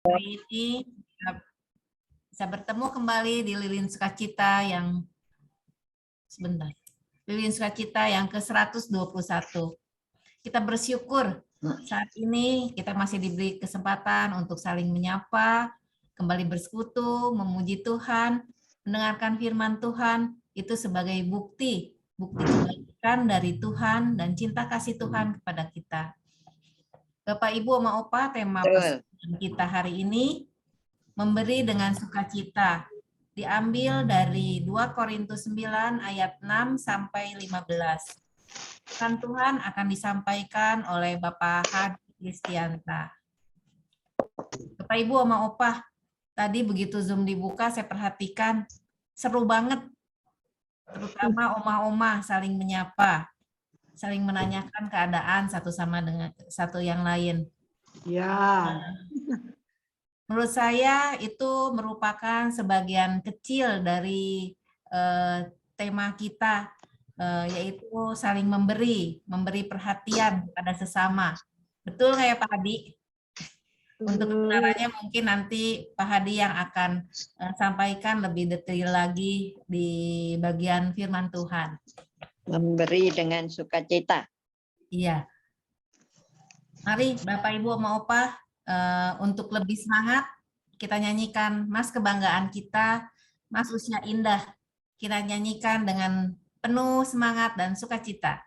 Hari ini kita bisa bertemu kembali di Lilin Sukacita yang ke-121. Kita bersyukur saat ini kita masih diberi kesempatan untuk saling menyapa, kembali bersekutu, memuji Tuhan, mendengarkan firman Tuhan, itu sebagai bukti kebaikan dari Tuhan dan cinta kasih Tuhan kepada kita. Bapak, Ibu, Oma, Opa, tema persembahan kita hari ini memberi dengan sukacita. Diambil dari 2 Korintus 9 ayat 6 sampai 15. Firman Tuhan akan disampaikan oleh Bapak Hadi Kristianta. Bapak, Ibu, Oma, Opa, tadi begitu Zoom dibuka saya perhatikan seru banget. Terutama oma-oma saling menyapa, saling menanyakan keadaan satu sama dengan satu yang lain. Ya. Menurut saya itu merupakan sebagian kecil dari tema kita, yaitu saling memberi perhatian pada sesama. Betul nggak ya Pak Hadi? Untuk kebenarannya mungkin nanti Pak Hadi yang akan sampaikan lebih detail lagi di bagian firman Tuhan. Memberi dengan sukacita. Iya. Mari Bapak Ibu Oma Opa, untuk lebih semangat kita nyanyikan Mas Kebanggaan Kita, Mas Usia Indah. Kita nyanyikan dengan penuh semangat dan sukacita.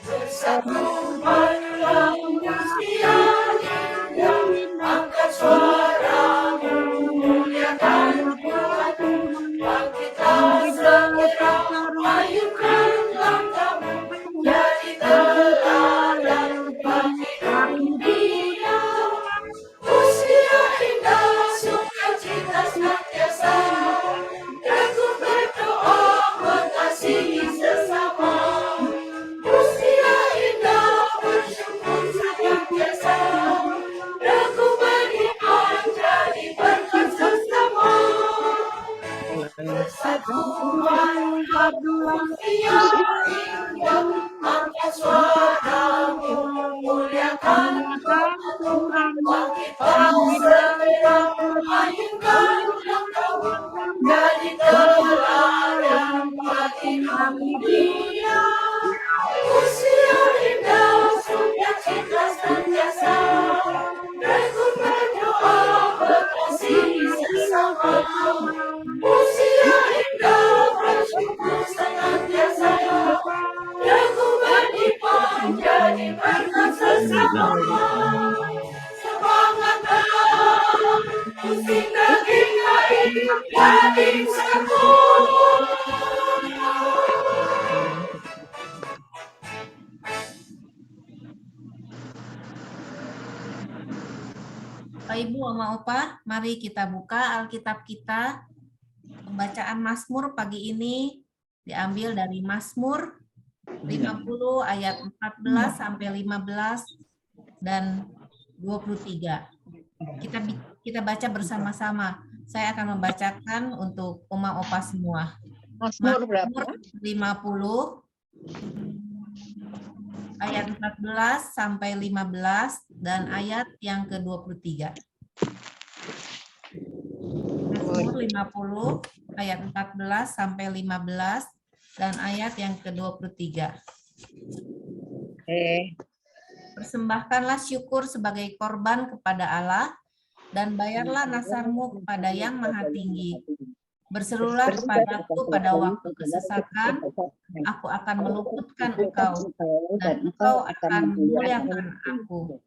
Bersatu malam usia indah, angkat suara memuliakan Tuhan, bangkitlah segera, ayunkan langkahmu, jadi teladan bagi dunia. Usia indah, sukacita senantiasa, teguh berdoa, mengasihi sesama. Usia indah, bersyukur senantiasa, teguh beriman, jadi berkat sesama. Persatuan usia indah, angkat suara memuliakan Tuhan, bangkitlah segera, ayunkan langkahmu, jadi teladan bagi dunia. Usia indah, sukacita senantiasa, teguh berdoa, mengasihi sesama. Usia indah, bersyukur senantiasa, teguh beriman, jadi berkat sesama. Semangatlah, pusing daging hidup jadi sembuh. Bapak Ibu Oma Opa, mari kita buka Alkitab kita. Pembacaan Mazmur pagi ini diambil dari Mazmur 50 ayat 14 sampai 15 dan 23. Kita baca bersama-sama. Saya akan membacakan untuk Oma Opa semua. Mazmur berapa? 50 ayat 14 sampai 15 dan ayat yang ke-23. Mazmur 50 ayat 14 sampai 15 dan ayat yang ke-23. Persembahkanlah syukur sebagai korban kepada Allah dan bayarlah nasarmu kepada Yang Maha Tinggi. Berserulah kepadaku pada waktu kesesakan, aku akan meluputkan engkau, dan engkau akan memuliakan aku.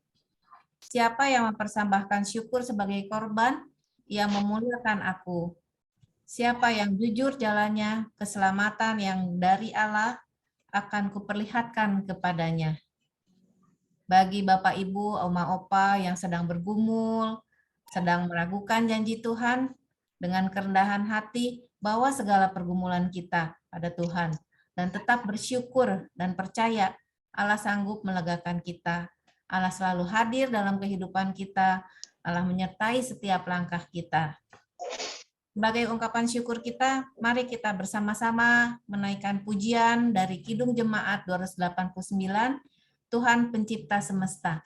Siapa yang mempersembahkan syukur sebagai korban, ia memuliakan aku. Siapa yang jujur jalannya, keselamatan yang dari Allah akan kuperlihatkan kepadanya. Bagi Bapak Ibu, Oma Opa yang sedang bergumul, sedang meragukan janji Tuhan, dengan kerendahan hati, bawa segala pergumulan kita pada Tuhan, dan tetap bersyukur dan percaya Allah sanggup melegakan kita. Allah selalu hadir dalam kehidupan kita. Allah menyertai setiap langkah kita. Sebagai ungkapan syukur kita, mari kita bersama-sama menaikkan pujian dari Kidung Jemaat 289, Tuhan Pencipta Semesta.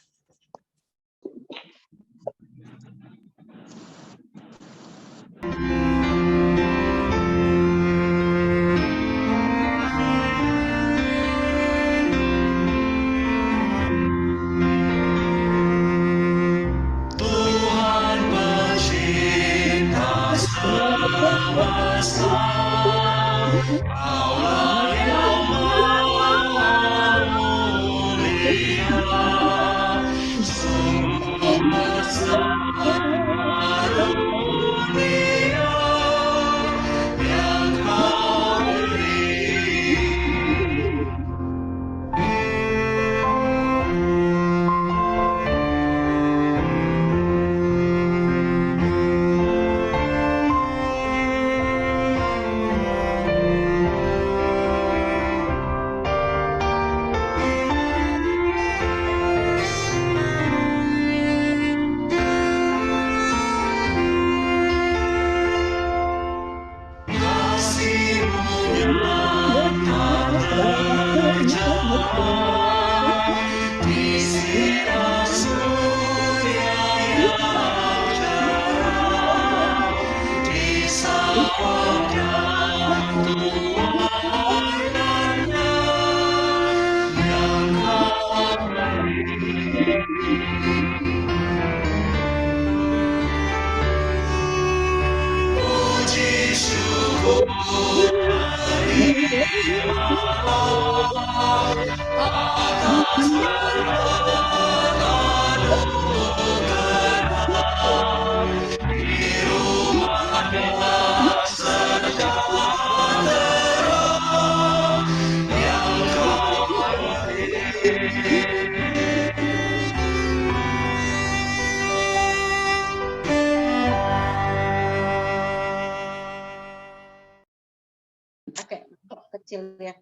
Oke, kecil ya.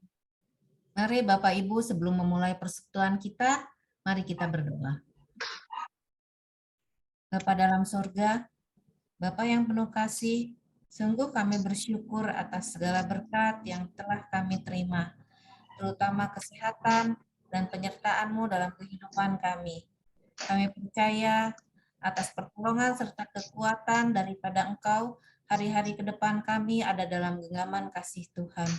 Mari Bapak Ibu sebelum memulai persekutuan kita, mari kita berdoa. Bapa dalam sorga, Bapa yang penuh kasih, sungguh kami bersyukur atas segala berkat yang telah kami terima, terutama kesehatan dan penyertaan-Mu dalam kehidupan kami. Kami percaya atas pertolongan serta kekuatan daripada Engkau, hari-hari ke depan kami ada dalam genggaman kasih Tuhan.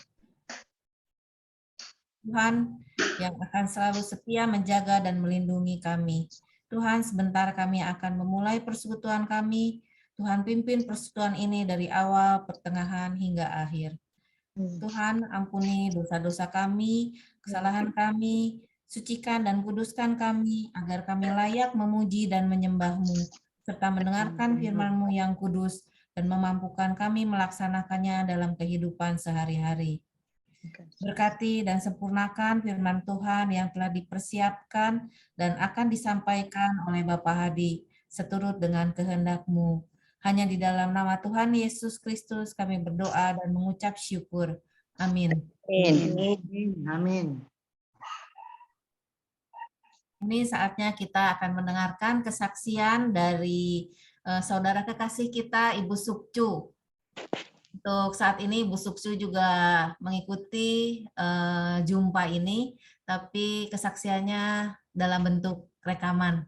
Tuhan yang akan selalu setia menjaga dan melindungi kami. Tuhan, sebentar kami akan memulai persekutuan kami. Tuhan pimpin persekutuan ini dari awal, pertengahan, hingga akhir. Tuhan, ampuni dosa-dosa kami, kesalahan kami, sucikan dan kuduskan kami, agar kami layak memuji dan menyembah-Mu, serta mendengarkan firman-Mu yang kudus, dan memampukan kami melaksanakannya dalam kehidupan sehari-hari. Berkati dan sempurnakan firman Tuhan yang telah dipersiapkan dan akan disampaikan oleh Bapak Hadi, seturut dengan kehendak-Mu. Hanya di dalam nama Tuhan Yesus Kristus kami berdoa dan mengucap syukur. Amin. Amin. Ini saatnya kita akan mendengarkan kesaksian dari saudara kekasih kita, Ibu Sukcu. Untuk saat ini Ibu Sukcu juga mengikuti jumpa ini, tapi kesaksiannya dalam bentuk rekaman.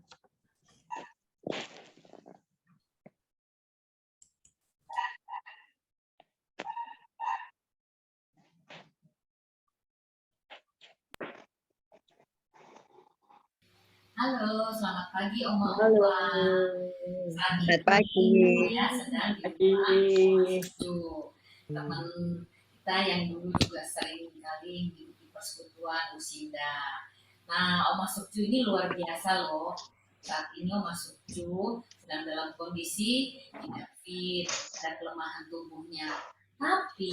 Halo, selamat pagi Oma. Halo. Selamat pagi. Ya, sedang di rumah Sucu. Teman kita yang dulu juga sering kali mengikuti persekutuan Usinda. Nah, Oma Sucu ini luar biasa loh. Saat ini Oma Sucu sedang dalam kondisi tidak fit, ada kelemahan tubuhnya. Tapi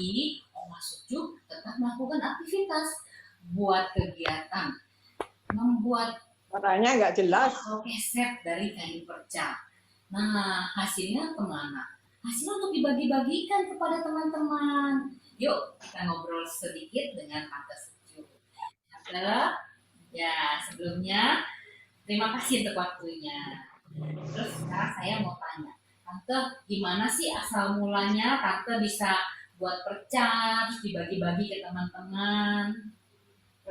Oma Sucu tetap melakukan aktivitas, buat kegiatan, membuat Suaranya nggak jelas. keset dari kain perca. Nah, hasilnya kemana? Hasilnya untuk dibagi-bagikan kepada teman-teman. Yuk, kita ngobrol sedikit dengan Tante Sucu. Ya, sebelumnya Terima kasih untuk waktunya. Terus sekarang saya mau tanya, Tante, gimana sih asal mulanya Tante bisa buat perca, terus dibagi-bagi ke teman-teman?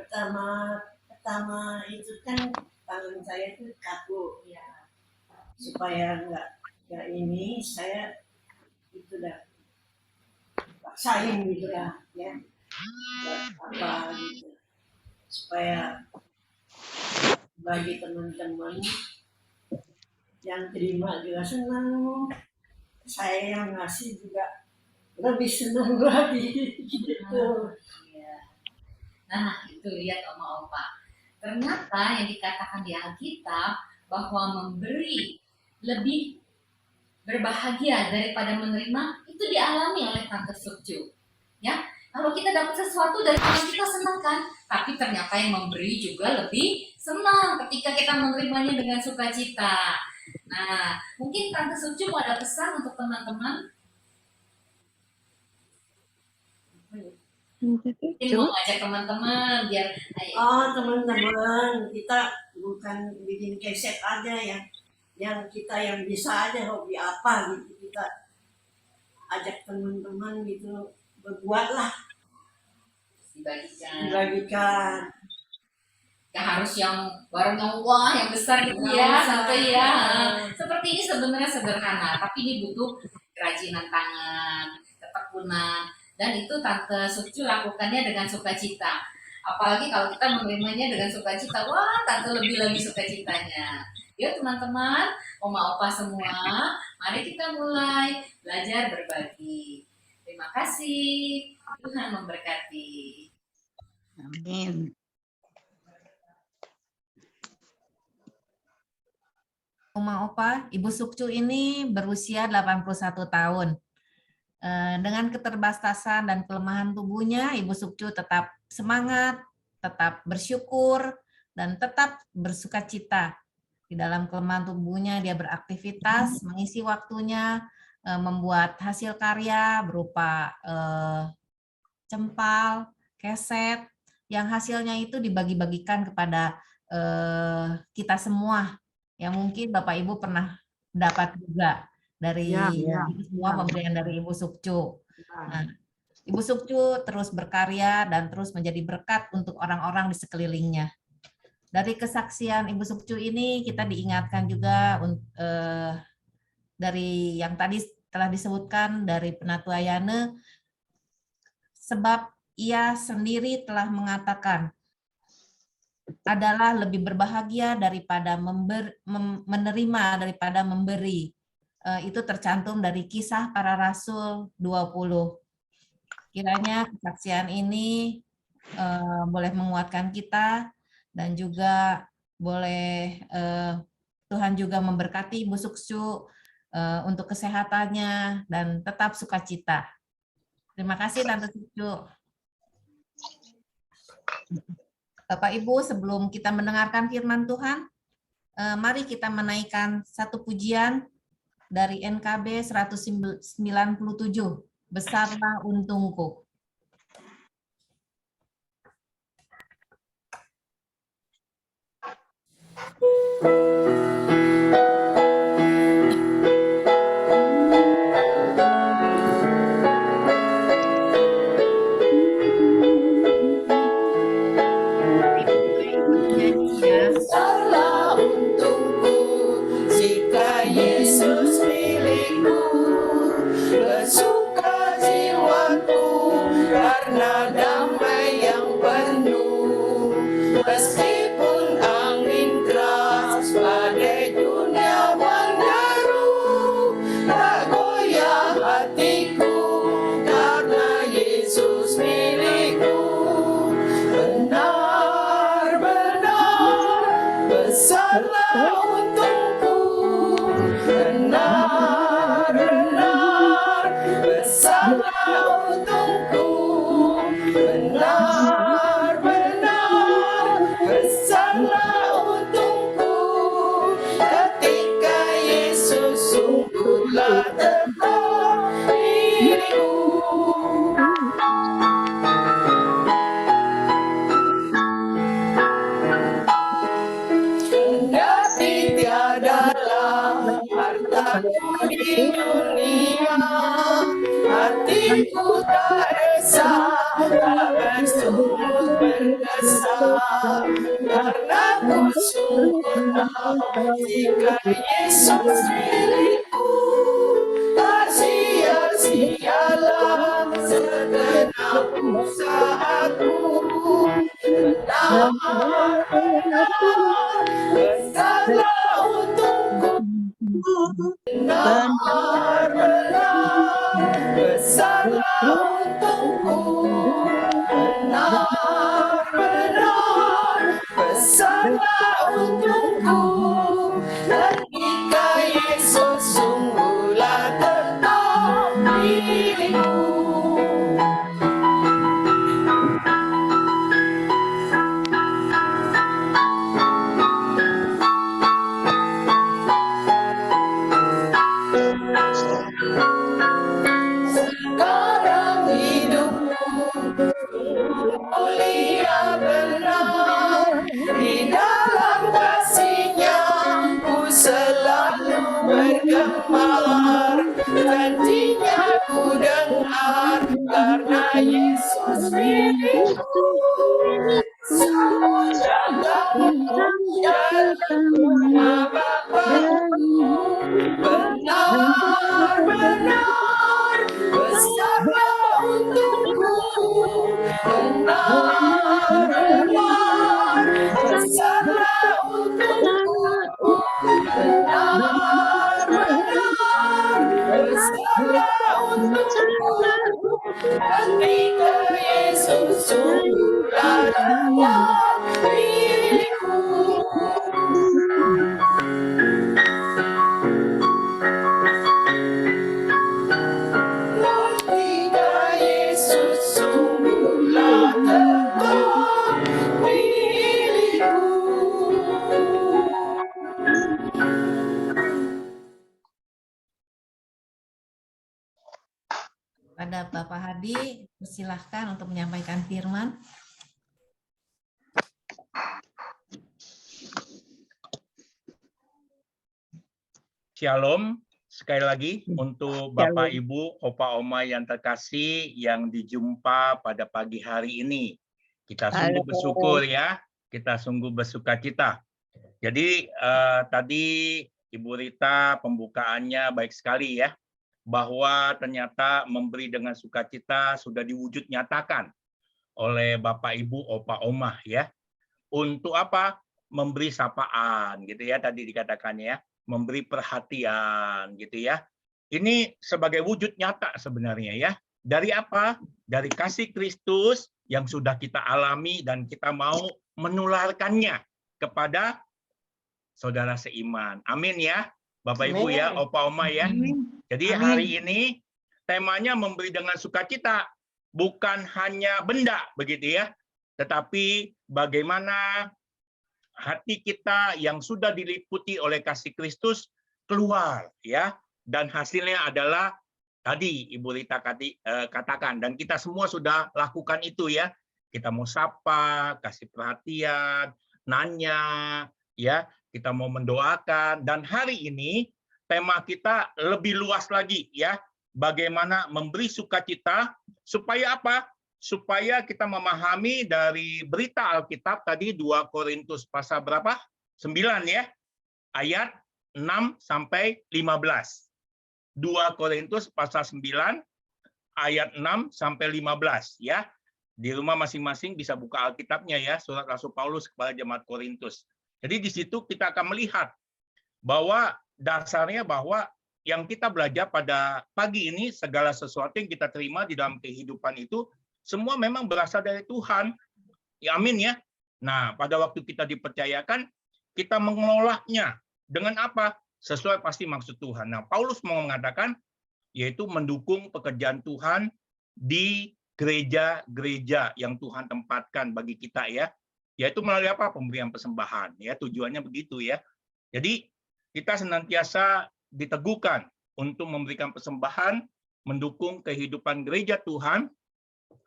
pertama pertama itu kan tangan saya itu kaku Ya, supaya nggak ini saya itu dah paksain gitu lah ya buat apa gitu supaya bagi teman-teman yang terima juga senang, saya yang ngasih juga lebih senang lagi gitu. iya. Nah, itu lihat Oma Opa. Ternyata yang dikatakan di Alkitab bahwa memberi lebih berbahagia daripada menerima itu dialami oleh Tante Sukju. Ya, kalau kita dapat sesuatu dari Tuhan kita senang kan, tapi ternyata yang memberi juga lebih senang ketika kita menerimanya dengan sukacita. Nah, mungkin Tante Sukju mau ada pesan untuk teman-teman, mungkin mau ngajak teman-teman biar Oh teman-teman, kita bukan bikin keset aja yang kita yang bisa aja hobi apa gitu kita ajak teman-teman gitu berbuatlah dibagikan. Gak harus yang barang yang wah yang besar gitu ya, sampai ya. Seperti ini sebenarnya sederhana, tapi ini butuh kerajinan tangan, ketekunan, dan itu Tante Suci lakukannya dengan sukacita. Apalagi kalau kita menerimanya dengan sukacita, wah Tante lebih lagi sukacitanya. Yuk teman-teman, Oma Opa semua, mari kita mulai belajar berbagi. Terima kasih, Tuhan memberkati. Amin. Oma Opa, Ibu Sukcu ini berusia 81 tahun. Dengan keterbatasan dan kelemahan tubuhnya, Ibu Sukcu tetap semangat, tetap bersyukur, dan tetap bersukacita. Di dalam kelemahan tubuhnya, dia beraktivitas, mengisi waktunya, membuat hasil karya berupa cempal, keset, yang hasilnya itu dibagi-bagikan kepada kita semua. Ya mungkin Bapak Ibu pernah dapat juga dari semua pemberian dari Ibu Sukcu. Nah, Ibu Sukcu terus berkarya dan terus menjadi berkat untuk orang-orang di sekelilingnya. Dari kesaksian Ibu Sukcu ini kita diingatkan juga dari yang tadi telah disebutkan dari Penatua Yane, sebab ia sendiri telah mengatakan adalah lebih berbahagia daripada menerima daripada memberi. Itu tercantum dari Kisah Para Rasul 20. Kiranya kesaksian ini boleh menguatkan kita dan juga boleh Tuhan juga memberkati Ibu Sukcu untuk kesehatannya dan tetap sukacita. Terima kasih Tante Sukcu. Bapak Ibu, sebelum kita mendengarkan firman Tuhan, mari kita menaikkan satu pujian dari NKB 197, Besarlah Untungku. Besarlah untungku jika Yesus milikku, bersuka jiwaku karena damai yang penuh. Meskipun angin keras badai dunia menderu, tak goyah hatiku karena Yesus milikku. Besarlah untungku, benar-benar aku di dunia, hatiku tak esa, tak bersungut berkesan, karena ku sungguh tahu jika Yesus milikku, tak sia-sialah segenap usahaku. Benar-benar besarlah untukku, benar-benar besarlah untukku, benar-benar besarlah untukku. Ketika Yesus sungguhlah tetap milikku. Sekarang hidupku mulia benar, di dalam kasih-Nya ku selalu bergemar. Janji-Nya ku dengar, karena Yesus milikku. Jaga Bapakku, benar-benar besarlah untukku, benar-benar besarlah untukku, benar-benar besarlah untukku. Ketika Yesus sungguhlah tetap milikku. Ketika Yesus sungguhlah tetap milikku. Pada Bapak Hadi, persilahkan untuk menyampaikan firman. Shalom, sekali lagi untuk Bapak, Ibu, Opa, Oma yang terkasih yang dijumpa pada pagi hari ini. Kita sungguh bersyukur ya, kita sungguh bersukacita. Jadi tadi Ibu Rita pembukaannya baik sekali ya, bahwa ternyata memberi dengan sukacita sudah diwujud nyatakan oleh Bapak, Ibu, Opa, Oma ya. Untuk apa? Memberi sapaan gitu ya, tadi dikatakannya ya. Memberi perhatian gitu ya. Ini sebagai wujud nyata sebenarnya ya. Dari apa? Dari kasih Kristus yang sudah kita alami dan kita mau menularkannya kepada saudara seiman. Amin ya. Bapak Ibu ya, Opa Oma ya. Jadi hari ini temanya memberi dengan sukacita, bukan hanya benda begitu ya. Tetapi bagaimana hati kita yang sudah diliputi oleh kasih Kristus keluar ya, dan hasilnya adalah tadi Ibu Rita katakan, dan kita semua sudah lakukan itu ya. Kita mau sapa, kasih perhatian, nanya ya, kita mau mendoakan, dan hari ini tema kita lebih luas lagi ya, bagaimana memberi sukacita supaya apa? Supaya kita memahami dari berita Alkitab tadi 2 Korintus pasal berapa? 9 ya. Ayat 6 sampai 15. 2 Korintus pasal 9 ayat 6 sampai 15 ya. Di rumah masing-masing bisa buka Alkitabnya ya, surat Rasul Paulus kepada jemaat Korintus. Jadi di situ kita akan melihat bahwa dasarnya bahwa yang kita belajar pada pagi ini, segala sesuatu yang kita terima di dalam kehidupan itu semua memang berasal dari Tuhan. Ya, amin ya. Nah, pada waktu kita dipercayakan, kita mengelolanya dengan apa? Sesuai pasti maksud Tuhan. Nah, Paulus mau mengatakan, yaitu mendukung pekerjaan Tuhan di gereja-gereja yang Tuhan tempatkan bagi kita ya. Yaitu melalui apa? Pemberian persembahan. Ya, tujuannya begitu ya. Jadi, kita senantiasa diteguhkan untuk memberikan persembahan, mendukung kehidupan gereja Tuhan,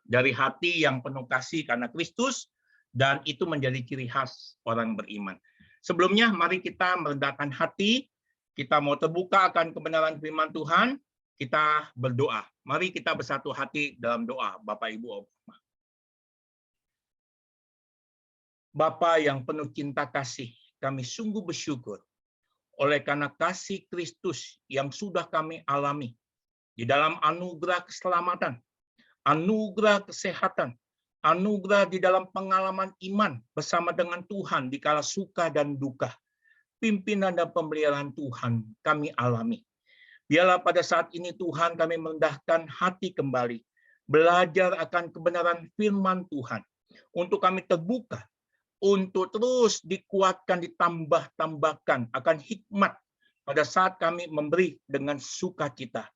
dari hati yang penuh kasih karena Kristus, dan itu menjadi ciri khas orang beriman. Sebelumnya, mari kita merendahkan hati, kita mau terbuka akan kebenaran firman Tuhan, kita berdoa. Mari kita bersatu hati dalam doa, Bapak Ibu. Bapa yang penuh cinta kasih, kami sungguh bersyukur oleh karena kasih Kristus yang sudah kami alami di dalam anugerah keselamatan, anugerah kesehatan, anugerah di dalam pengalaman iman bersama dengan Tuhan di kala suka dan duka. Pimpinan dan pemeliharaan Tuhan kami alami. Biarlah pada saat ini Tuhan kami merendahkan hati kembali, belajar akan kebenaran firman Tuhan, untuk kami terbuka, untuk terus dikuatkan, ditambah-tambahkan akan hikmat pada saat kami memberi dengan sukacita.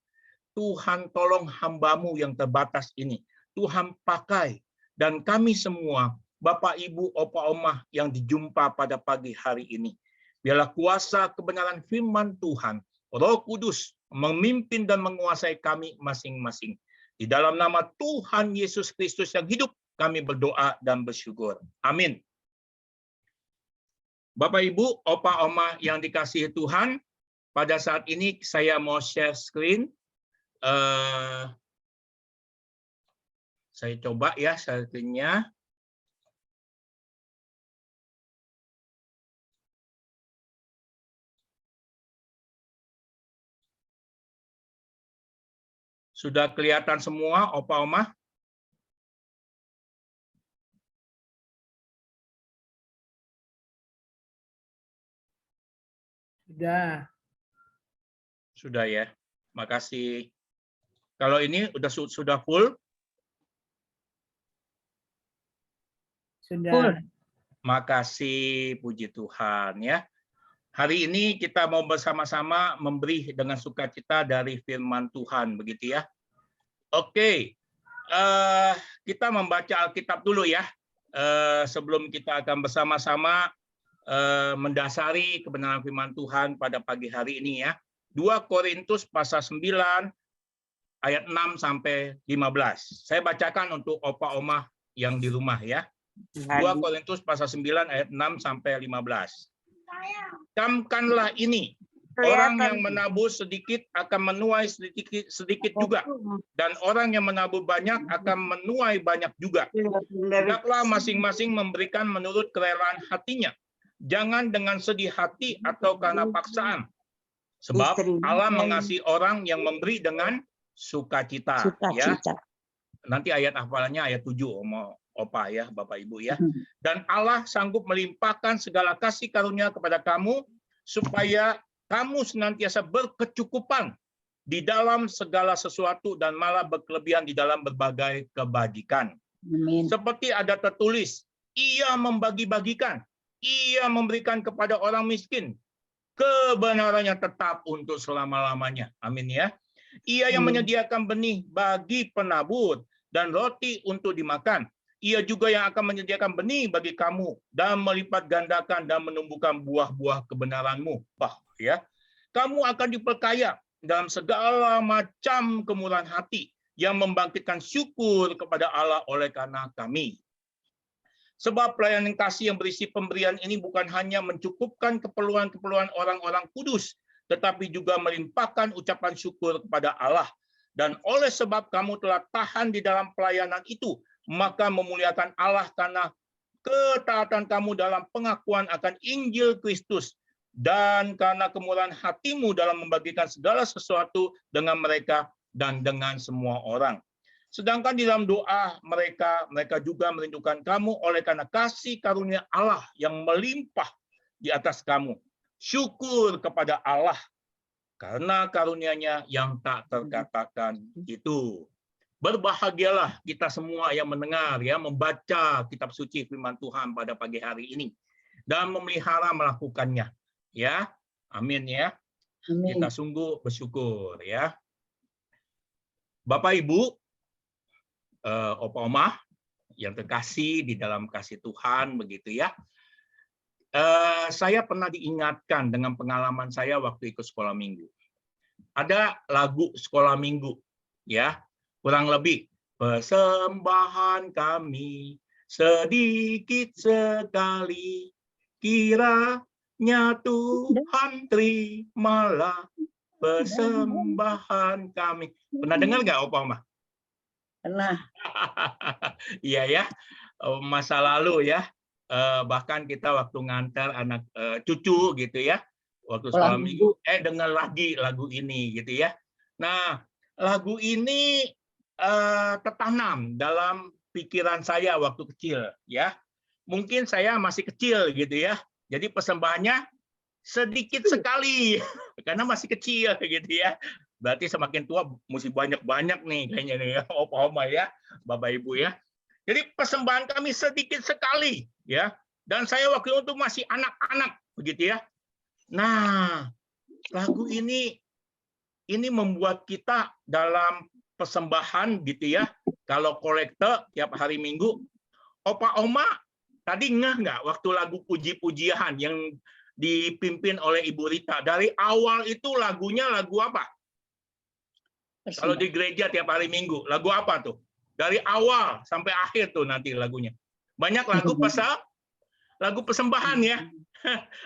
Tuhan tolong hamba-Mu yang terbatas ini. Tuhan pakai, dan kami semua, Bapak, Ibu, Opa, Omah yang dijumpa pada pagi hari ini. Biarlah kuasa kebenaran firman Tuhan, Roh Kudus, memimpin dan menguasai kami masing-masing. Di dalam nama Tuhan Yesus Kristus yang hidup, kami berdoa dan bersyukur. Amin. Bapak, Ibu, Opa, Oma yang dikasihi Tuhan, pada saat ini saya mau share screen. Saya coba ya share screen-nya. Sudah kelihatan semua, Opa, Oma? Sudah. Sudah ya. Makasih. Kalau ini sudah full? Sudah. Full. Makasih, puji Tuhan ya. Hari ini kita mau bersama-sama memberi dengan sukacita dari firman Tuhan, begitu ya. Oke, kita membaca Alkitab dulu ya. Sebelum kita akan bersama-sama mendasari kebenaran firman Tuhan pada pagi hari ini ya. 2 Korintus pasal 9 ayat 6 sampai 15. Saya bacakan untuk Opa Oma yang di rumah ya. 2 Korintus pasal 9 ayat 6 sampai 15. Camkanlah ini, orang yang menabur sedikit akan menuai sedikit juga, dan orang yang menabur banyak akan menuai banyak juga. Hendaklah masing-masing memberikan menurut kerelaan hatinya, jangan dengan sedih hati atau karena paksaan. Sebab Allah mengasihi orang yang memberi dengan sukacita. Ya. Nanti ayat hafalannya ayat 7, Opa ya, Bapak Ibu ya. Dan Allah sanggup melimpahkan segala kasih karunia kepada kamu, supaya kamu senantiasa berkecukupan di dalam segala sesuatu dan malah berkelebihan di dalam berbagai kebajikan. Amin. Seperti ada tertulis, Ia membagi-bagikan, Ia memberikan kepada orang miskin, kebenarannya tetap untuk selama-lamanya. Amin ya. Ia yang menyediakan benih bagi penabur dan roti untuk dimakan. Ia juga yang akan menyediakan benih bagi kamu dan melipat gandakan dan menumbuhkan buah-buah kebenaranmu. Ya. Kamu akan diperkaya dalam segala macam kemurahan hati yang membangkitkan syukur kepada Allah oleh karena kami. Sebab pelayanan kasih yang berisi pemberian ini bukan hanya mencukupkan keperluan-keperluan orang-orang kudus, tetapi juga melimpahkan ucapan syukur kepada Allah. Dan oleh sebab kamu telah tahan di dalam pelayanan itu, maka memuliakan Allah karena ketaatan kamu dalam pengakuan akan Injil Kristus, dan karena kemurahan hatimu dalam membagikan segala sesuatu dengan mereka dan dengan semua orang. Sedangkan di dalam doa mereka juga merindukan kamu oleh karena kasih karunia Allah yang melimpah di atas kamu. Syukur kepada Allah karena karunia-Nya yang tak terkatakan itu. Berbahagialah kita semua yang mendengar ya, membaca kitab suci firman Tuhan pada pagi hari ini dan memelihara melakukannya. Ya. Amin ya. Amin. Kita sungguh bersyukur ya. Bapak Ibu, Opa Oma yang terkasih di dalam kasih Tuhan begitu ya. Saya pernah diingatkan dengan pengalaman saya waktu ikut sekolah minggu. Ada lagu sekolah minggu ya, kurang lebih persembahan kami sedikit sekali, Tuhan, terimalah persembahan kami. Pernah dengar nggak Opa Oma? Pernah. Iya ya, masa lalu ya. Bahkan kita waktu ngantar anak cucu gitu ya, waktu sekolah minggu, dengar lagi lagu ini gitu ya. Nah, lagu ini tertanam dalam pikiran saya waktu kecil ya. Mungkin saya masih kecil gitu ya. Jadi persembahannya sedikit sekali karena masih kecil gitu ya. Berarti semakin tua mesti banyak-banyak nih kayaknya nih ya, Opa Oma ya, Bapak Ibu ya. Jadi persembahan kami sedikit sekali ya. Dan saya waktu itu masih anak-anak begitu ya. Nah, lagu ini membuat kita dalam persembahan gitu ya. Kalau kolektor tiap hari Minggu, Opa Oma tadi nggak waktu lagu puji-pujian yang dipimpin oleh Ibu Rita. Dari awal itu lagunya lagu apa? Kalau di gereja tiap hari Minggu, lagu apa tuh? Dari awal sampai akhir tuh nanti lagunya. Banyak lagu persembahan ya.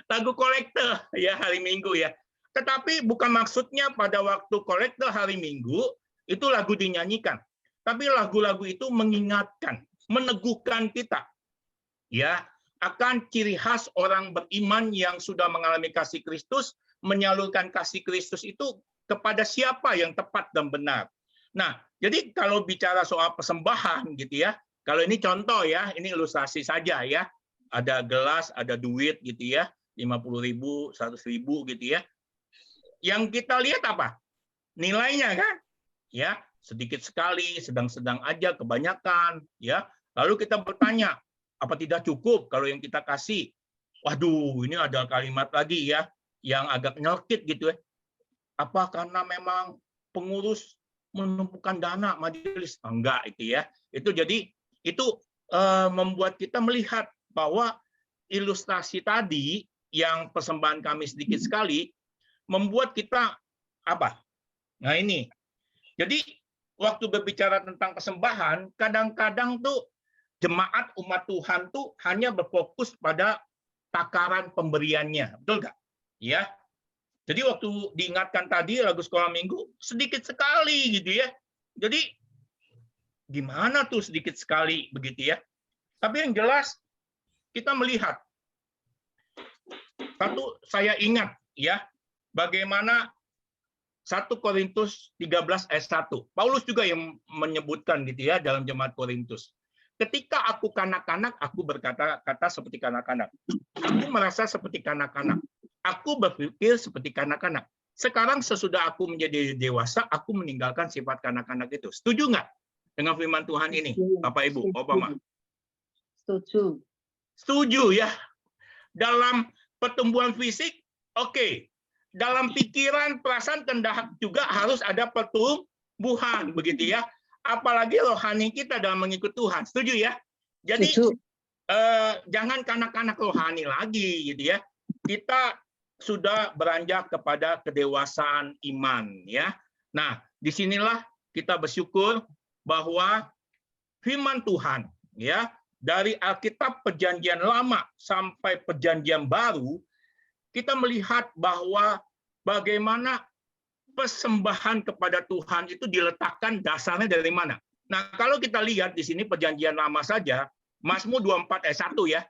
Lagu kolektor ya hari Minggu ya. Tetapi bukan maksudnya pada waktu kolektor hari Minggu itu lagu dinyanyikan. Tapi lagu-lagu itu mengingatkan, meneguhkan kita ya akan ciri khas orang beriman yang sudah mengalami kasih Kristus, menyalurkan kasih Kristus itu kepada siapa yang tepat dan benar. Nah, jadi kalau bicara soal persembahan gitu ya, kalau ini contoh ya, ini ilustrasi saja ya. Ada gelas, ada duit gitu ya, 50.000, 100.000 gitu ya. Yang kita lihat apa? Nilainya kan? Ya, sedikit sekali, sedang-sedang aja, kebanyakan ya. Lalu kita bertanya, apa tidak cukup kalau yang kita kasih? Waduh, ini ada kalimat lagi ya yang agak nyelkit gitu ya. Apa karena memang pengurus menumpukan dana majelis? Enggak itu ya. Itu jadi itu membuat kita melihat bahwa ilustrasi tadi yang persembahan kami sedikit sekali membuat kita apa? Nah ini. Jadi waktu berbicara tentang persembahan, kadang-kadang tuh jemaat umat Tuhan tuh hanya berfokus pada takaran pemberiannya, betul nggak? Ya. Jadi waktu diingatkan tadi lagu sekolah minggu sedikit sekali gitu ya. Jadi gimana tuh sedikit sekali begitu ya? Tapi yang jelas kita melihat satu saya ingat ya bagaimana 1 Korintus 13 ayat 1. Paulus juga yang menyebutkan gitu ya dalam jemaat Korintus. Ketika aku kanak-kanak, aku berkata-kata seperti kanak-kanak. Aku merasa seperti kanak-kanak. Aku berpikir seperti kanak-kanak. Sekarang sesudah aku menjadi dewasa, aku meninggalkan sifat kanak-kanak itu. Setuju nggak dengan firman Tuhan ini, Bapak Ibu, Opa Ma? Setuju. Setuju ya. Dalam pertumbuhan fisik, oke. Dalam pikiran, perasaan, kehendak juga harus ada pertumbuhan, begitu ya. Apalagi rohani kita dalam mengikut Tuhan. Setuju ya? Jadi jangan kanak-kanak rohani lagi gitu ya. Kita sudah beranjak kepada kedewasaan iman ya. Nah, disinilah kita bersyukur bahwa firman Tuhan ya dari Alkitab Perjanjian Lama sampai Perjanjian Baru kita melihat bahwa bagaimana persembahan kepada Tuhan itu diletakkan dasarnya dari mana. Nah, kalau kita lihat di sini Perjanjian Lama saja, Mazmur 24 ayat 1 ya.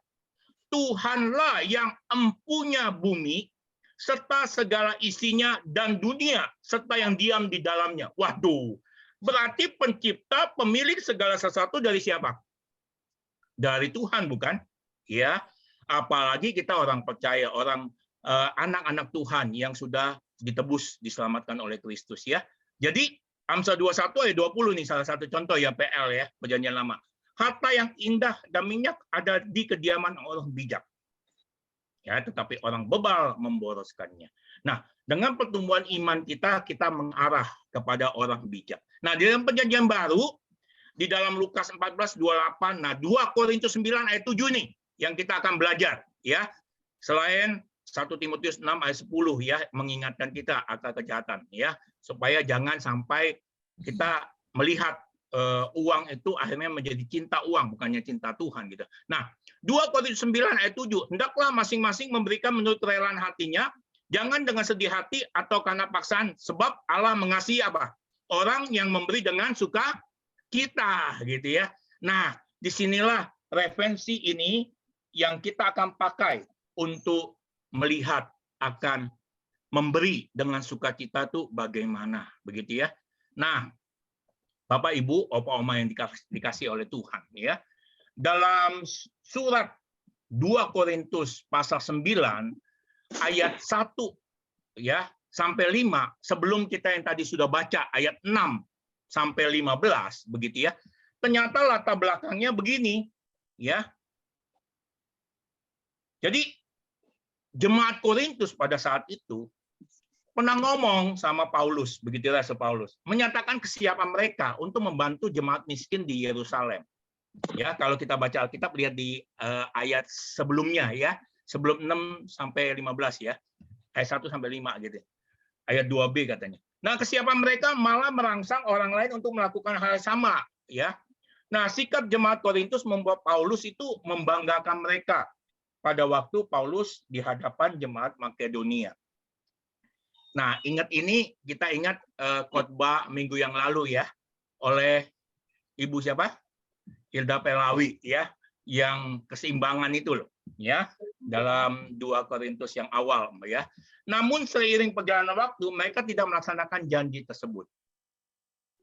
Tuhanlah yang empunya bumi serta segala isinya dan dunia serta yang diam di dalamnya. Waduh, berarti pencipta, pemilik segala sesuatu dari siapa? Dari Tuhan, bukan? Ya, apalagi kita orang percaya, orang anak-anak Tuhan yang sudah ditebus, diselamatkan oleh Kristus ya. Jadi Amsal 21 ayat 20 nih salah satu contoh ya PL ya, Perjanjian Lama. Harta yang indah dan minyak ada di kediaman orang bijak. Ya, tetapi orang bebal memboroskannya. Nah, dengan pertumbuhan iman kita mengarah kepada orang bijak. Nah, di dalam Perjanjian Baru, di dalam Lukas 14:28, nah 2 Korintus 9 ayat 7 nih yang kita akan belajar ya. Selain 1 Timotius 6 ayat 10 ya mengingatkan kita akan kejahatan ya, supaya jangan sampai kita melihat uang itu akhirnya menjadi cinta uang, bukannya cinta Tuhan gitu. Nah, 2 Korintus 9 ayat 7, hendaklah masing-masing memberikan menurut kerelaan hatinya, jangan dengan sedih hati atau karena paksaan, sebab Allah mengasihi apa? Orang yang memberi dengan suka kita, gitu ya. Nah, disinilah referensi ini yang kita akan pakai untuk melihat akan memberi dengan sukacita itu bagaimana, begitu ya. Nah, Bapak, Ibu, Opa, Oma yang dikasih oleh Tuhan, ya. Dalam surat 2 Korintus pasal 9 ayat 1 ya sampai 5, sebelum kita yang tadi sudah baca ayat 6 sampai 15 begitu ya. Ternyata latar belakangnya begini, ya. Jadi jemaat Korintus pada saat itu pernah ngomong sama Paulus, begitu Rasul Paulus, menyatakan kesiapan mereka untuk membantu jemaat miskin di Yerusalem. Ya, kalau kita baca Alkitab lihat di ayat sebelumnya ya, sebelum 6 sampai 15 ya. Ayat 1 sampai 5 gitu. Ayat 2b katanya. Nah, kesiapan mereka malah merangsang orang lain untuk melakukan hal yang sama ya. Nah, sikap jemaat Korintus membuat Paulus itu membanggakan mereka pada waktu Paulus di hadapan jemaat Makedonia. Nah, ingat ini, kita ingat khotbah minggu yang lalu ya, oleh Ibu siapa? Hilda Pelawi ya, yang keseimbangan itu loh, ya, dalam 2 Korintus yang awal ya. Namun seiring perjalanan waktu mereka tidak melaksanakan janji tersebut.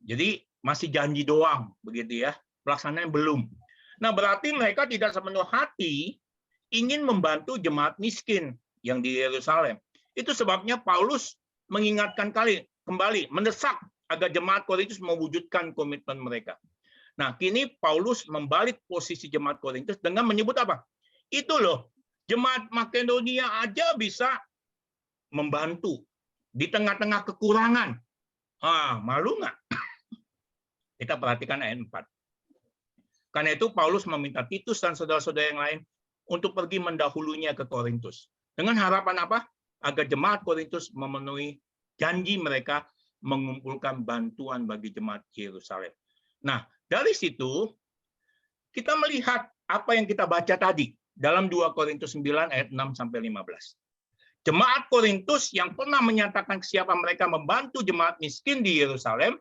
Jadi masih janji doang begitu ya, pelaksanaan belum. Nah, berarti mereka tidak sepenuh hati ingin membantu jemaat miskin yang di Yerusalem. Itu sebabnya Paulus mengingatkan kembali, mendesak agar jemaat Korintus mewujudkan komitmen mereka. Nah, kini Paulus membalik posisi jemaat Korintus dengan menyebut apa? Itu loh, jemaat Makedonia aja bisa membantu di tengah-tengah kekurangan. Malu nggak? Kita perhatikan ayat 4. Karena itu Paulus meminta Titus dan saudara-saudara yang lain untuk pergi mendahulunya ke Korintus. Dengan harapan apa? Agar jemaat Korintus memenuhi janji mereka mengumpulkan bantuan bagi jemaat Yerusalem. Nah, dari situ kita melihat apa yang kita baca tadi dalam 2 Korintus 9 ayat 6 sampai 15. Jemaat Korintus yang pernah menyatakan kesiapan mereka membantu jemaat miskin di Yerusalem,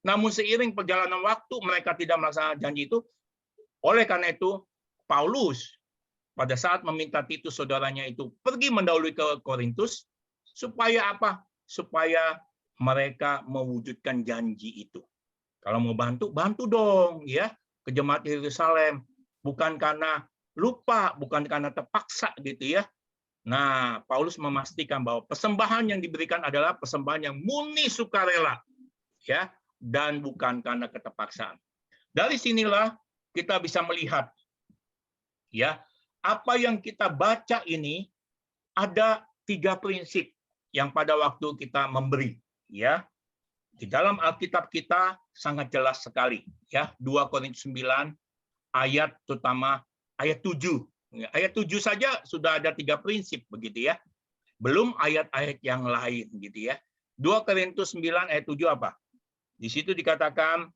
namun seiring perjalanan waktu mereka tidak melaksanakan janji itu. Oleh karena itu, Paulus pada saat meminta Titus saudaranya itu pergi mendahului ke Korintus, supaya apa? Supaya mereka mewujudkan janji itu. Kalau mau bantu, bantu dong ya ke jemaat Yerusalem. Bukan karena lupa, bukan karena terpaksa gitu ya. Nah, Paulus memastikan bahwa persembahan yang diberikan adalah persembahan yang murni sukarela ya, dan bukan karena keterpaksaan. Dari sinilah kita bisa melihat ya, apa yang kita baca ini ada 3 prinsip yang pada waktu kita memberi ya. Di dalam Alkitab kita sangat jelas sekali ya, 2 Korintus 9 ayat terutama ayat 7. Ayat 7 saja sudah ada 3 prinsip begitu ya. Belum ayat-ayat yang lain gitu ya. 2 Korintus 9 ayat 7 apa? Di situ dikatakan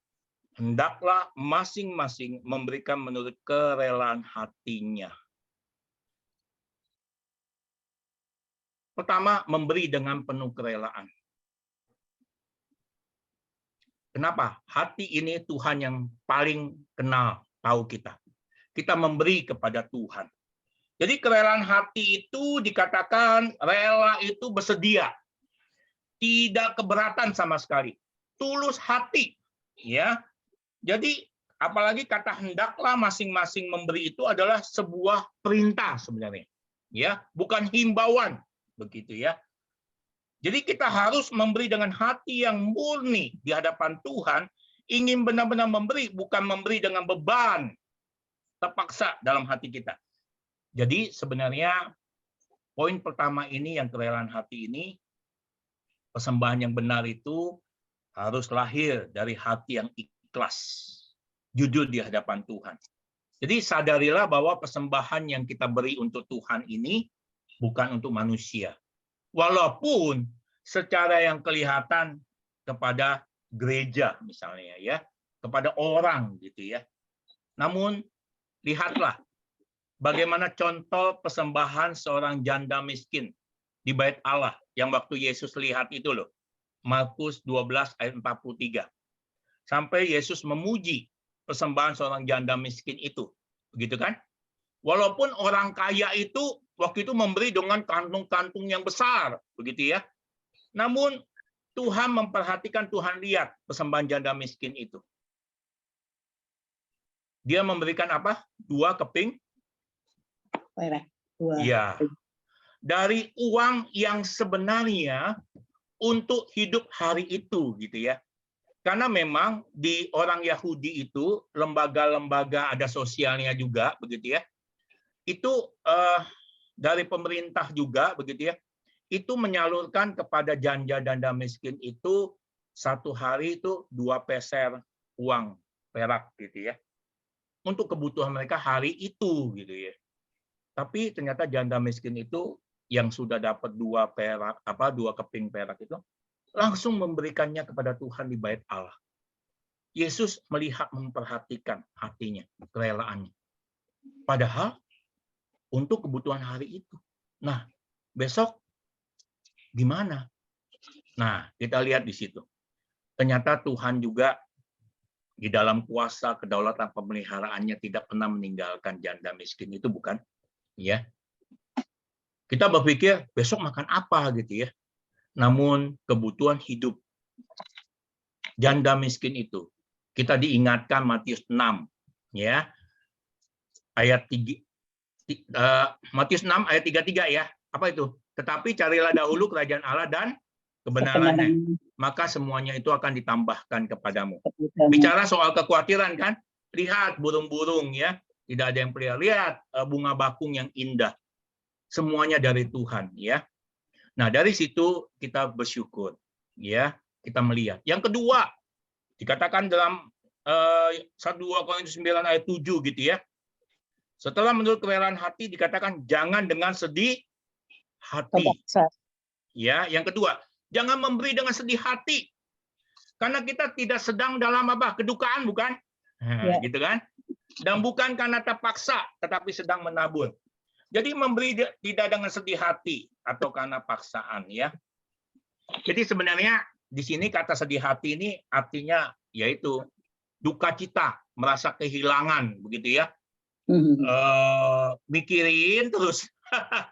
hendaklah masing-masing memberikan menurut kerelaan hatinya. Pertama, memberi dengan penuh kerelaan. Kenapa? Hati ini Tuhan yang paling kenal, tahu kita. Kita memberi kepada Tuhan. Jadi kerelaan hati itu dikatakan rela itu bersedia. Tidak keberatan sama sekali. Tulus hati. Ya. Jadi apalagi kata hendaklah masing-masing memberi itu adalah sebuah perintah sebenarnya. Ya, bukan himbauan. Begitu ya. Jadi kita harus memberi dengan hati yang murni di hadapan Tuhan, ingin benar-benar memberi, bukan memberi dengan beban terpaksa dalam hati kita. Jadi sebenarnya poin pertama ini yang kerelaan hati ini, persembahan yang benar itu harus lahir dari hati yang ikhlas, jujur di hadapan Tuhan. Jadi sadarilah bahwa persembahan yang kita beri untuk Tuhan ini bukan untuk manusia. Walaupun secara yang kelihatan kepada gereja misalnya ya, kepada orang gitu ya. Namun lihatlah bagaimana contoh persembahan seorang janda miskin di bait Allah yang waktu Yesus lihat itu loh. Markus 12 ayat 43. Sampai Yesus memuji persembahan seorang janda miskin itu. Begitu kan? Walaupun orang kaya itu waktu itu memberi dengan kantung-kantung yang besar, begitu ya. Namun Tuhan memperhatikan, Tuhan lihat persembahan janda miskin itu. Dia memberikan apa? 2 keping Perak. 2. ya, dari uang yang sebenarnya untuk hidup hari itu gitu ya. Karena memang di orang Yahudi itu lembaga-lembaga ada sosialnya juga begitu ya. Itu dari pemerintah juga begitu ya. Itu menyalurkan kepada janda-janda miskin itu satu hari itu 2 peser uang perak gitu ya. Untuk kebutuhan mereka hari itu gitu ya. Tapi ternyata janda miskin itu yang sudah dapat 2 keping perak itu langsung memberikannya kepada Tuhan di bait Allah. Yesus melihat, memperhatikan hatinya, kerelaannya. Padahal untuk kebutuhan hari itu. Nah, besok gimana? Nah, kita lihat di situ. Ternyata Tuhan juga di dalam kuasa kedaulatan pemeliharaannya tidak pernah meninggalkan janda miskin itu, bukan? Ya. Kita berpikir besok makan apa gitu ya. Namun kebutuhan hidup janda miskin itu kita diingatkan Matius 6 ya. Ayat 3 Matius 6 ayat 33 ya. Apa itu? Tetapi carilah dahulu kerajaan Allah dan kebenarannya, maka semuanya itu akan ditambahkan kepadamu. Bicara soal kekhawatiran kan? Lihat burung-burung ya, tidak ada yang pelihara. Lihat bunga bakung yang indah. Semuanya dari Tuhan ya. Nah, dari situ kita bersyukur, ya, kita melihat. Yang kedua, dikatakan dalam 1 Korintus 9 ayat 7 gitu ya. Setelah menurut kerelaan hati dikatakan jangan dengan sedih hati. Ya, yang kedua, jangan memberi dengan sedih hati. Karena kita tidak sedang dalam apa? Kedukaan, bukan? Nah, gitu kan? Dan bukan karena terpaksa, tetapi sedang menabur. Jadi memberi tidak dengan sedih hati atau karena paksaan ya. Jadi sebenarnya di sini kata sedih hati ini artinya yaitu duka cita, merasa kehilangan begitu ya. Mikirin terus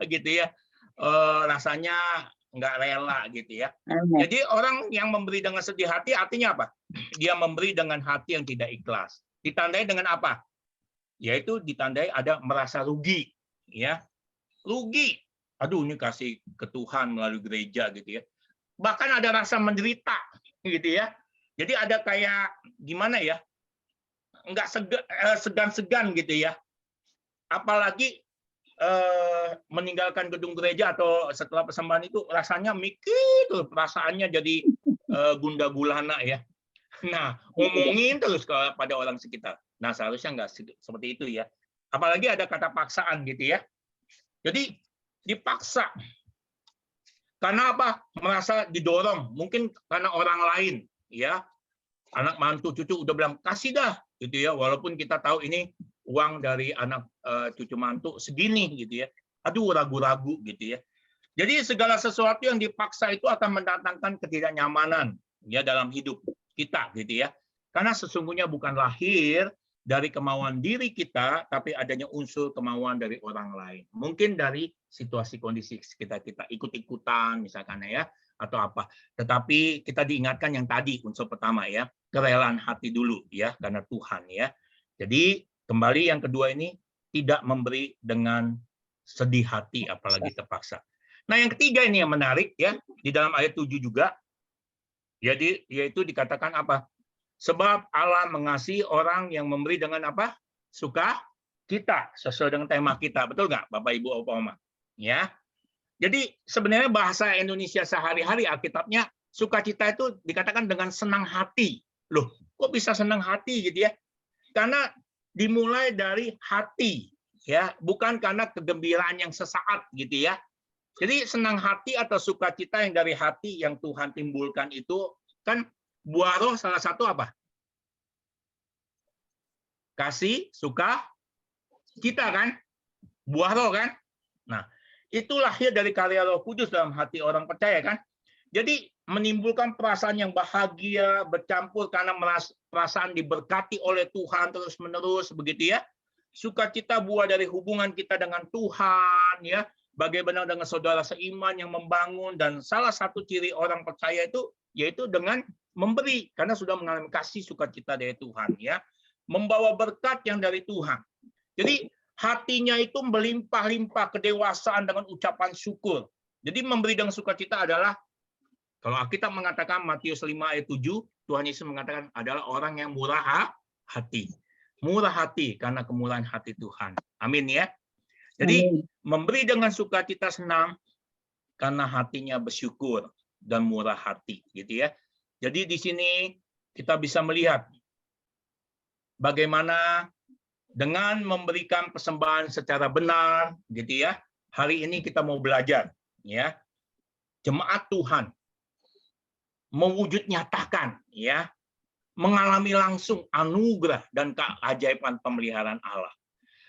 gitu ya. Rasanya nggak rela gitu ya. Jadi orang yang memberi dengan sedih hati artinya apa? Dia memberi dengan hati yang tidak ikhlas. Ditandai dengan apa? Yaitu ditandai ada merasa rugi. Ya, rugi. Aduh, ini kasih ke Tuhan melalui gereja gitu ya. Bahkan ada rasa menderita gitu ya. Jadi ada kayak gimana ya? Enggak segan-segan gitu ya. Apalagi meninggalkan gedung gereja atau setelah persembahan itu rasanya mikir tuh, perasaannya jadi gundah gulana ya. Nah, ngomongin terus kepada orang sekitar. Nah, seharusnya enggak seperti itu ya. Apalagi ada kata paksaan gitu ya. Jadi dipaksa. Karena apa? Merasa didorong. Mungkin karena orang lain. Ya, anak mantu cucu udah bilang, kasih dah. Gitu ya. Walaupun kita tahu ini uang dari anak cucu mantu segini. Gitu ya. Aduh, ragu-ragu gitu ya. Jadi segala sesuatu yang dipaksa itu akan mendatangkan ketidaknyamanan ya dalam hidup kita. Gitu ya. Karena sesungguhnya bukan lahir dari kemauan diri kita, tapi adanya unsur kemauan dari orang lain. Mungkin dari situasi kondisi sekitar kita, ikut-ikutan misalkan ya, atau apa. Tetapi kita diingatkan yang tadi, unsur pertama ya, kerelaan hati dulu ya, karena Tuhan ya. Jadi kembali yang kedua ini, tidak memberi dengan sedih hati, apalagi terpaksa. Nah yang ketiga ini yang menarik ya, di dalam ayat 7 juga, jadi yaitu dikatakan apa? Sebab Allah mengasihi orang yang memberi dengan apa? Suka cita, sesuai dengan tema kita. Betul nggak, Bapak, Ibu, Opa, Oma? Ya. Jadi sebenarnya bahasa Indonesia sehari-hari Alkitabnya sukacita itu dikatakan dengan senang hati. Loh, kok bisa senang hati gitu ya? Karena dimulai dari hati, ya, bukan karena kegembiraan yang sesaat gitu ya. Jadi senang hati atau sukacita yang dari hati yang Tuhan timbulkan itu kan buah roh salah satu apa? kasih, suka, cita kan? Buah roh kan? Nah, itu lahir dari karya Roh Kudus dalam hati orang percaya kan? Jadi menimbulkan perasaan yang bahagia, bercampur karena perasaan diberkati oleh Tuhan terus-menerus begitu ya. Sukacita buah dari hubungan kita dengan Tuhan ya. Bagaimana dengan saudara seiman yang membangun, dan salah satu ciri orang percaya itu yaitu dengan memberi karena sudah mengalami kasih sukacita dari Tuhan ya. Membawa berkat yang dari Tuhan. Jadi hatinya itu melimpah-limpah kedewasaan dengan ucapan syukur. Jadi memberi dengan sukacita adalah, kalau Alkitab mengatakan Matius 5 ayat 7, Tuhan Yesus mengatakan adalah orang yang murah hati. Murah hati karena kemurahan hati Tuhan. Amin ya. Jadi memberi dengan sukacita senang karena hatinya bersyukur dan murah hati gitu ya. Jadi di sini kita bisa melihat bagaimana dengan memberikan persembahan secara benar gitu ya. Hari ini kita mau belajar ya. Jemaat Tuhan mewujud nyatakan ya, mengalami langsung anugerah dan keajaiban pemeliharaan Allah.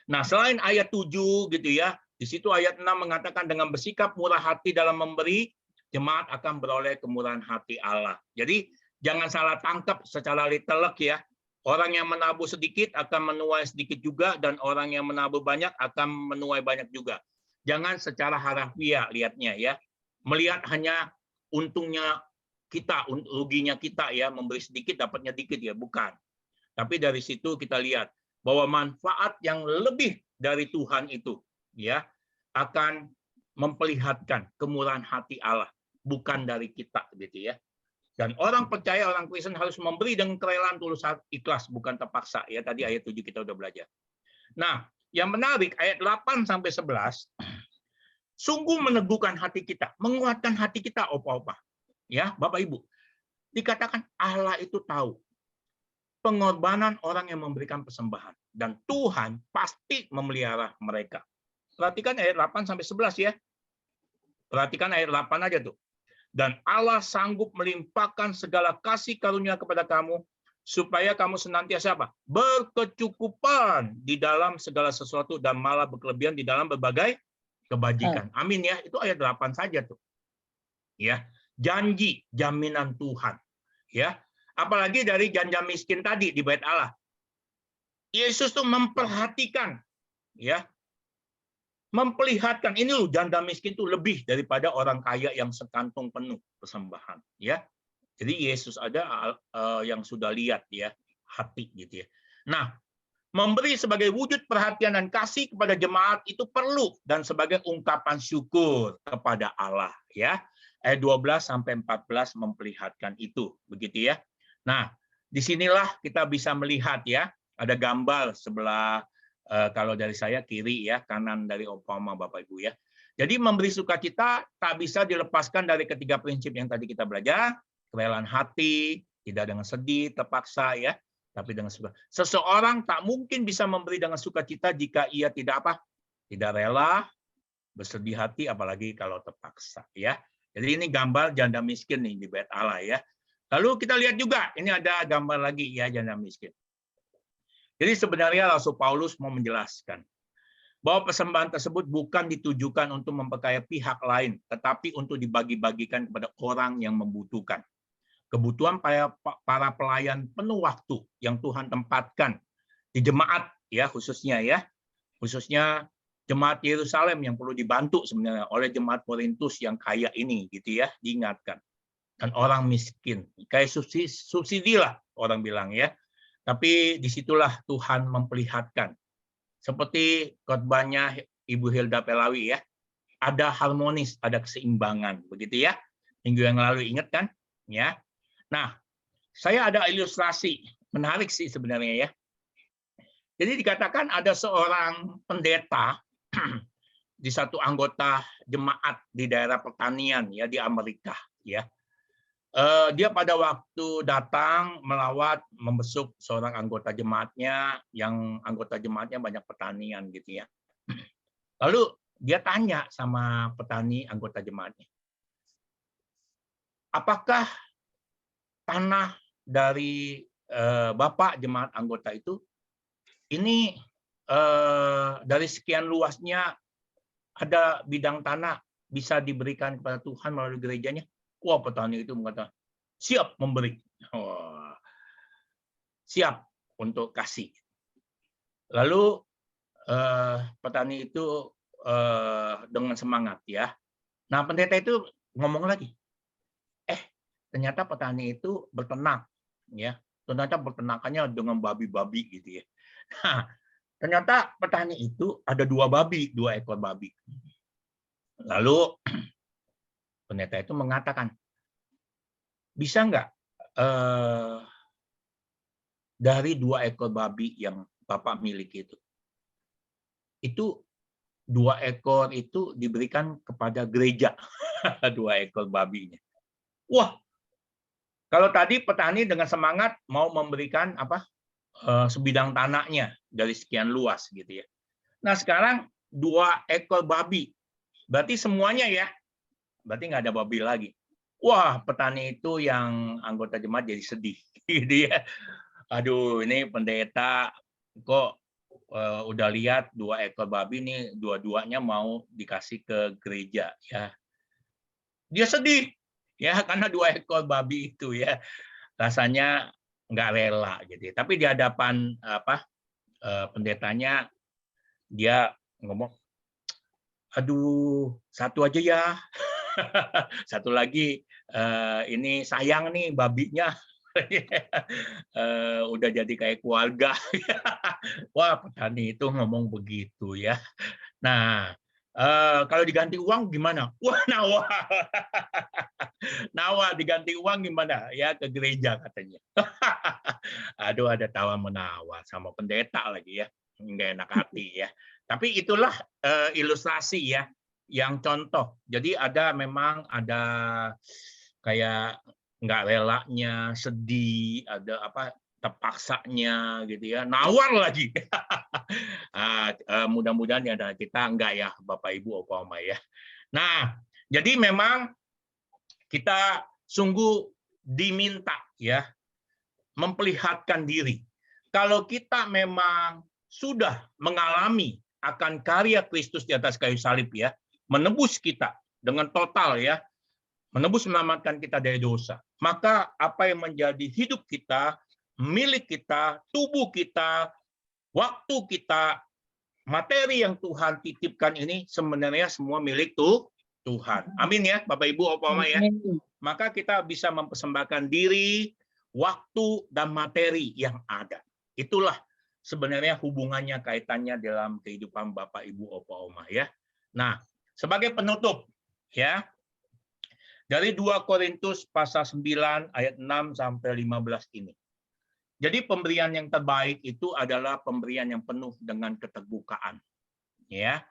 Nah, selain ayat 7 gitu ya, di situ ayat 6 mengatakan dengan bersikap murah hati dalam memberi, jemaat akan beroleh kemurahan hati Allah. Jadi jangan salah tangkap secara literal ya. Orang yang menabur sedikit akan menuai sedikit juga, dan orang yang menabur banyak akan menuai banyak juga. Jangan secara harafiah lihatnya ya. Melihat hanya untungnya kita, ruginya kita ya, memberi sedikit dapatnya dikit ya, bukan. Tapi dari situ kita lihat bahwa manfaat yang lebih dari Tuhan itu ya akan memperlihatkan kemurahan hati Allah, bukan dari kita gitu ya. Dan orang percaya, orang Kristen harus memberi dengan kerelaan, tulus, ikhlas, bukan terpaksa ya. Tadi ayat 7 kita udah belajar. Nah, yang menarik ayat 8 sampai 11 sungguh meneguhkan hati kita, menguatkan hati kita, opa-opa. Ya, Bapak Ibu. Dikatakan Allah itu tahu pengorbanan orang yang memberikan persembahan, dan Tuhan pasti memelihara mereka. Perhatikan ayat 8 sampai 11 ya. Perhatikan ayat 8 aja tuh. Dan Allah sanggup melimpahkan segala kasih karunia kepada kamu supaya kamu senantiasa apa? Berkecukupan di dalam segala sesuatu dan malah berkelebihan di dalam berbagai kebajikan. Amin ya. Itu ayat 8 saja tuh. Ya, janji jaminan Tuhan. Ya. Apalagi dari janda miskin tadi di bait Allah. Yesus tuh memperhatikan, ya, memperlihatkan ini loh, janda miskin tuh lebih daripada orang kaya yang sekantung penuh persembahan, ya. Jadi Yesus ada yang sudah lihat ya hati gitu ya. Nah, memberi sebagai wujud perhatian dan kasih kepada jemaat itu perlu, dan sebagai ungkapan syukur kepada Allah, ya. Ayat 12 sampai 14 memperlihatkan itu, begitu ya. Nah, disinilah kita bisa melihat ya, ada gambar sebelah kalau dari saya kiri ya, kanan dari Opama Bapak Ibu ya. Jadi memberi sukacita tak bisa dilepaskan dari ketiga prinsip yang tadi kita belajar, kerelaan hati, tidak dengan sedih, terpaksa ya, tapi dengan suka. Seseorang tak mungkin bisa memberi dengan sukacita jika ia tidak apa? Tidak rela, bersedih hati, apalagi kalau terpaksa ya. Jadi ini gambar janda miskin nih di bait Allah ya. Lalu kita lihat juga, ini ada gambar lagi ya janda miskin. Jadi sebenarnya Rasul Paulus mau menjelaskan bahwa persembahan tersebut bukan ditujukan untuk memperkaya pihak lain, tetapi untuk dibagi-bagikan kepada orang yang membutuhkan. Kebutuhan para pelayan penuh waktu yang Tuhan tempatkan di jemaat ya, khususnya jemaat Yerusalem yang perlu dibantu sebenarnya oleh jemaat Korintus yang kaya ini gitu ya, diingatkan. Dan orang miskin, kayak subsidi lah orang bilang ya. Tapi disitulah Tuhan memperlihatkan. Seperti khotbahnya Ibu Hilda Pelawi ya, ada harmonis, ada keseimbangan, begitu ya. Minggu yang lalu ingat kan? Ya. Nah, saya ada ilustrasi menarik sih sebenarnya ya. Jadi dikatakan ada seorang pendeta di satu anggota jemaat di daerah pertanian ya di Amerika ya. Dia pada waktu datang melawat membesuk seorang anggota jemaatnya, yang anggota jemaatnya banyak pertanian gitu ya. Lalu dia tanya sama petani anggota jemaatnya, apakah tanah dari Bapak jemaat anggota itu ini dari sekian luasnya ada bidang tanah bisa diberikan kepada Tuhan melalui gerejanya. Wah, petani itu mengatakan siap memberi. Wah, siap untuk kasih. Lalu petani itu dengan semangat ya. Nah, pendeta itu ngomong lagi, ternyata petani itu berternak, ya. Ternyata peternakannya dengan babi-babi gitu ya. Nah, ternyata petani itu ada 2 ekor babi. Lalu pendeta itu mengatakan, bisa nggak dari 2 ekor babi yang Bapak miliki itu 2 ekor itu diberikan kepada gereja, 2 ekor babinya. Wah, kalau tadi petani dengan semangat mau memberikan sebidang tanahnya dari sekian luas gitu ya. Nah sekarang 2 ekor babi, berarti semuanya ya, berarti nggak ada babi lagi. Wah, petani itu yang anggota jemaat jadi sedih, gitu ya. Aduh, ini pendeta kok udah lihat 2 ekor babi nih, dua-duanya mau dikasih ke gereja ya. Dia sedih ya karena 2 ekor babi itu ya rasanya nggak rela gitu. Tapi di hadapan pendetanya dia ngomong, aduh 1 aja ya, 1 lagi ini sayang nih babinya. Udah jadi kayak keluarga. Wah, petani itu ngomong begitu ya. Nah, kalau diganti uang gimana? Wah, nawar diganti uang gimana? Ya ke gereja katanya. Aduh, ada tawar menawar sama pendeta lagi ya, nggak enak hati ya. Tapi itulah ilustrasi ya, yang contoh. Jadi memang ada kayak nggak relanya, sedih, ada terpaksanya gitu ya, nawar lagi. Mudah-mudahan ya kita enggak ya Bapak Ibu Opa Oma ya. Nah, jadi memang kita sungguh diminta ya memperlihatkan diri. Kalau kita memang sudah mengalami akan karya Kristus di atas kayu salib ya, menebus kita dengan total ya, menebus menyelamatkan kita dari dosa. Maka apa yang menjadi hidup kita, milik kita, tubuh kita, waktu kita, materi yang Tuhan titipkan ini sebenarnya semua milik Tuhan. Amin ya, Bapak Ibu, Opa Oma ya. Maka kita bisa mempersembahkan diri, waktu, dan materi yang ada. Itulah sebenarnya hubungannya, kaitannya dalam kehidupan Bapak Ibu, Opa Oma ya. Nah, sebagai penutup ya, dari 2 Korintus pasal 9 ayat 6 sampai 15 ini. Jadi pemberian yang terbaik itu adalah pemberian yang penuh dengan keterbukaan. Ya.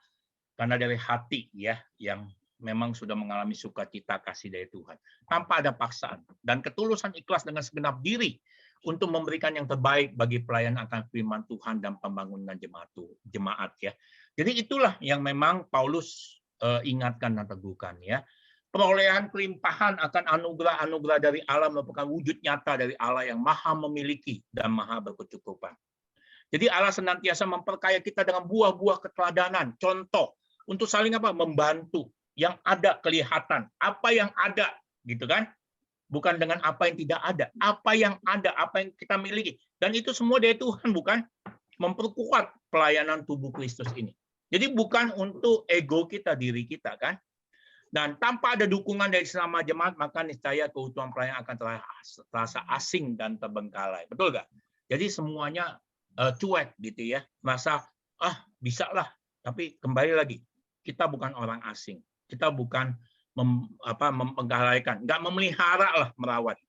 Karena dari hati ya yang memang sudah mengalami sukacita kasih dari Tuhan tanpa ada paksaan dan ketulusan ikhlas dengan segenap diri untuk memberikan yang terbaik bagi pelayanan akan firman Tuhan dan pembangunan jemaat ya. Jadi itulah yang memang Paulus ingatkan dan teguhkan ya. Perolehan kelimpahan akan anugerah-anugerah dari Allah merupakan wujud nyata dari Allah yang maha memiliki dan maha berkecukupan. Jadi Allah senantiasa memperkaya kita dengan buah-buah keteladanan, contoh untuk saling membantu yang ada kelihatan, apa yang ada gitu kan? Bukan dengan apa yang tidak ada, apa yang ada, apa yang kita miliki. Dan itu semua dari Tuhan, bukan memperkuat pelayanan tubuh Kristus ini. Jadi bukan untuk ego kita, diri kita kan? Dan tanpa ada dukungan dari sesama jemaat, maka niscaya keutuhan pelayanan akan terasa asing dan terbengkalai. Betul nggak? Jadi semuanya cuek gitu ya. Merasa, bisa lah. Tapi kembali lagi, kita bukan orang asing. Kita bukan mempenggalaikan. Nggak memelihara lah merawat.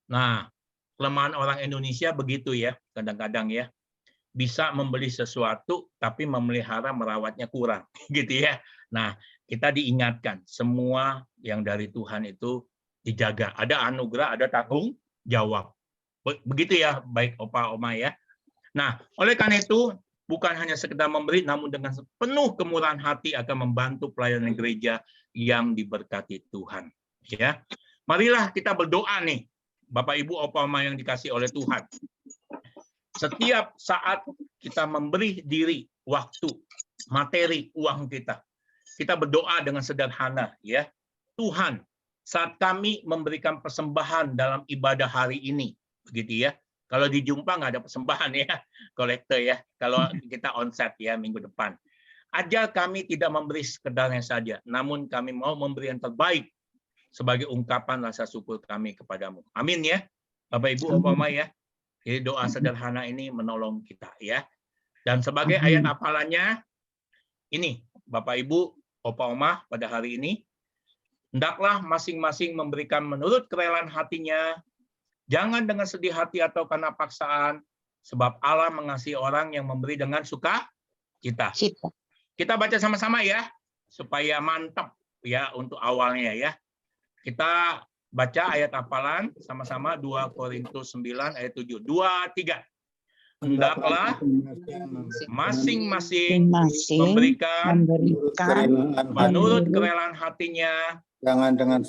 Nah, kelemahan orang Indonesia begitu ya. Kadang-kadang ya. Bisa membeli sesuatu, tapi memelihara merawatnya kurang. Gitu ya. Nah, kita diingatkan semua yang dari Tuhan itu dijaga. Ada anugerah, ada tanggung jawab. Begitu ya, baik Opa Oma ya. Nah, oleh karena itu bukan hanya sekedar memberi, namun dengan penuh kemurahan hati akan membantu pelayanan gereja yang diberkati Tuhan. Ya, marilah kita berdoa nih, Bapak Ibu Opa Oma yang dikasih oleh Tuhan. Setiap saat kita memberi diri, waktu, materi, uang kita. Kita berdoa dengan sederhana, ya. Tuhan, saat kami memberikan persembahan dalam ibadah hari ini, begitu ya. Kalau di Jumpa nggak ada persembahan ya, kolektor ya. Kalau kita onsite ya minggu depan. Ajar kami tidak memberi sekedarnya saja, namun kami mau memberi yang terbaik sebagai ungkapan rasa syukur kami kepadamu. Amin ya, Bapak Ibu, Opa Oma ya. Jadi doa sederhana ini menolong kita ya. Dan sebagai ayat hafalannya, ini Bapak Ibu, Opa Oma pada hari ini, hendaklah masing-masing memberikan menurut kerelaan hatinya, jangan dengan sedih hati atau karena paksaan, sebab Allah mengasihi orang yang memberi dengan sukacita. Kita baca sama-sama ya, supaya mantap ya untuk awalnya ya. Kita baca ayat hafalan sama-sama 2 Korintus 9 ayat 7. 2, 3. Hendaklah masing-masing memberikan menurut kerelaan hatinya, jangan dengan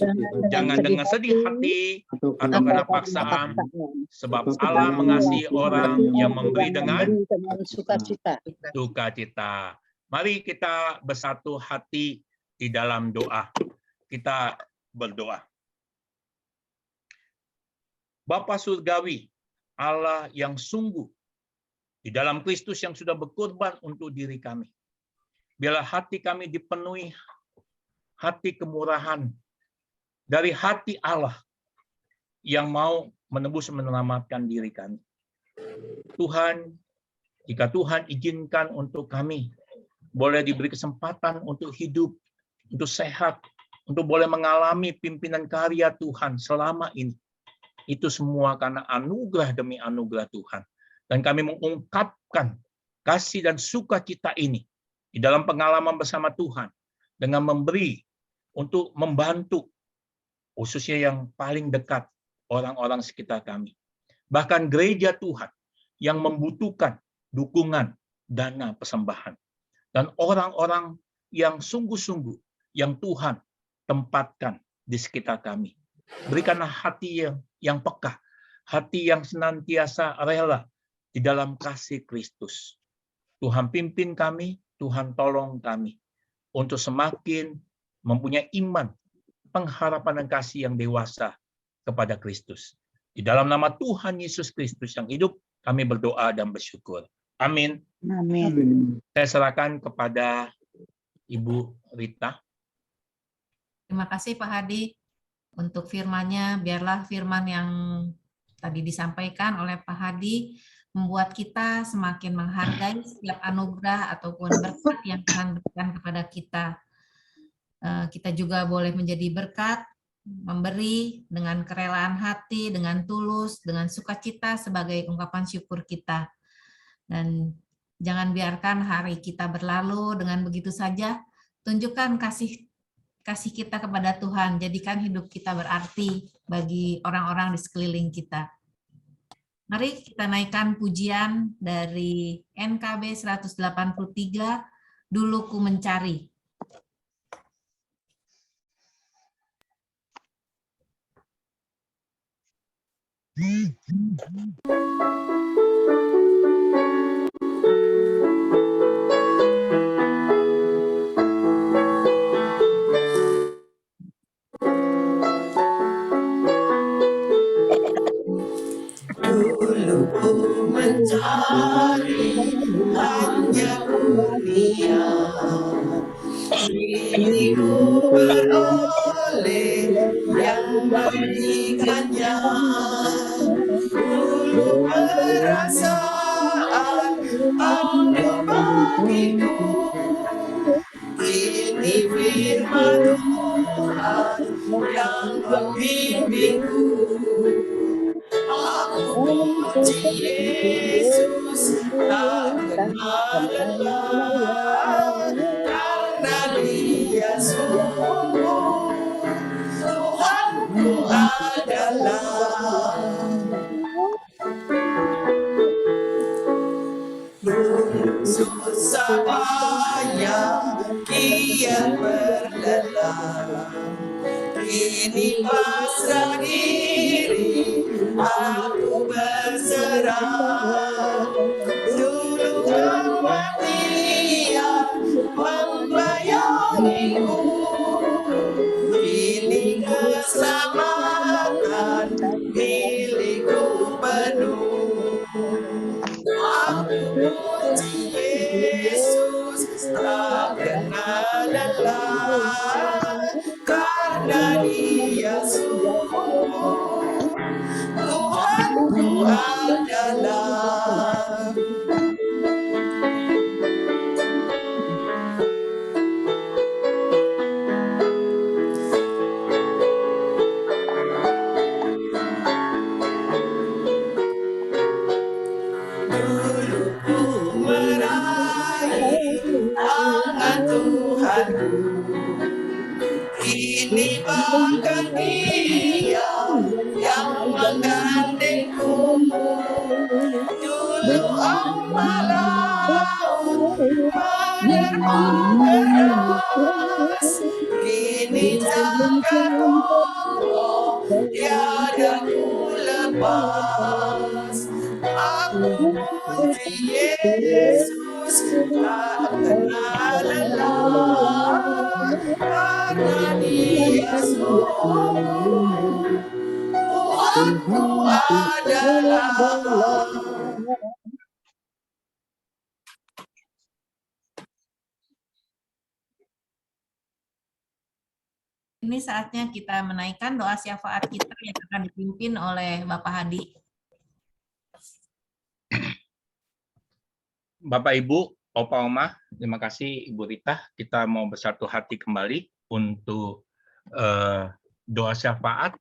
sedih hati atau karena paksaan, sebab Allah mengasihi orang yang memberi dengan sukacita. Mari kita bersatu hati di dalam doa. Kita berdoa. Bapa Surgawi, Allah yang sungguh di dalam Kristus yang sudah berkorban untuk diri kami. Biarlah hati kami dipenuhi hati kemurahan dari hati Allah yang mau menebus menyelamatkan diri kami. Tuhan, jika Tuhan izinkan untuk kami boleh diberi kesempatan untuk hidup, untuk sehat, untuk boleh mengalami pimpinan karya Tuhan selama ini. Itu semua karena anugerah demi anugerah Tuhan. Dan kami mengungkapkan kasih dan sukacita ini di dalam pengalaman bersama Tuhan dengan memberi untuk membantu khususnya yang paling dekat orang-orang sekitar kami. Bahkan gereja Tuhan yang membutuhkan dukungan dana persembahan. Dan orang-orang yang sungguh-sungguh yang Tuhan tempatkan di sekitar kami. Berikanlah hati yang peka, hati yang senantiasa rela di dalam kasih Kristus. Tuhan pimpin kami, Tuhan tolong kami untuk semakin mempunyai iman, pengharapan dan kasih yang dewasa kepada Kristus. Di dalam nama Tuhan Yesus Kristus yang hidup, kami berdoa dan bersyukur. Amin. Amin. Saya serahkan kepada Ibu Rita. Terima kasih Pak Hadi untuk firman-Nya. Biarlah firman yang tadi disampaikan oleh Pak Hadi membuat kita semakin menghargai setiap anugerah ataupun berkat yang Tuhan berikan kepada kita. Kita juga boleh menjadi berkat, memberi dengan kerelaan hati, dengan tulus, dengan sukacita sebagai ungkapan syukur kita. Dan jangan biarkan hari kita berlalu dengan begitu saja. Tunjukkan kasih kita kepada Tuhan. Jadikan hidup kita berarti bagi orang-orang di sekeliling kita. Mari kita naikkan pujian dari NKB 183, Dulu Ku Mencari. Dulu ku mencari hanya dunia, kini ku beroleh yang memberikannya. Dulu perasaan aneh bagiku, kini firman Tuhan yang membimbingku. Aku puji Yesus tak kenal lelah, karena Dia sungguh Tuhanku adalah. Dulu susah payah kian berlelah, kini pasrah diri aku berserah. Dulu Aku puji Yesus tak kenal lelah, karena Dia sungguh Tuhanku adalah. Dulu ku meraih tangan Tuhanku, kini bahkan Dia yang menggandengku. Dulu laut menerpa deras, kini jagat roh tiada ku lepas. Aku puji Yesus tak kenal lelah, karena Dia sungguh Tuhanku adalah. Ini saatnya kita menaikkan doa syafaat kita yang akan dipimpin oleh Bapak Hadi. Bapak Ibu, Opa Oma, terima kasih Ibu Rita. Kita mau bersatu hati kembali untuk doa syafaat.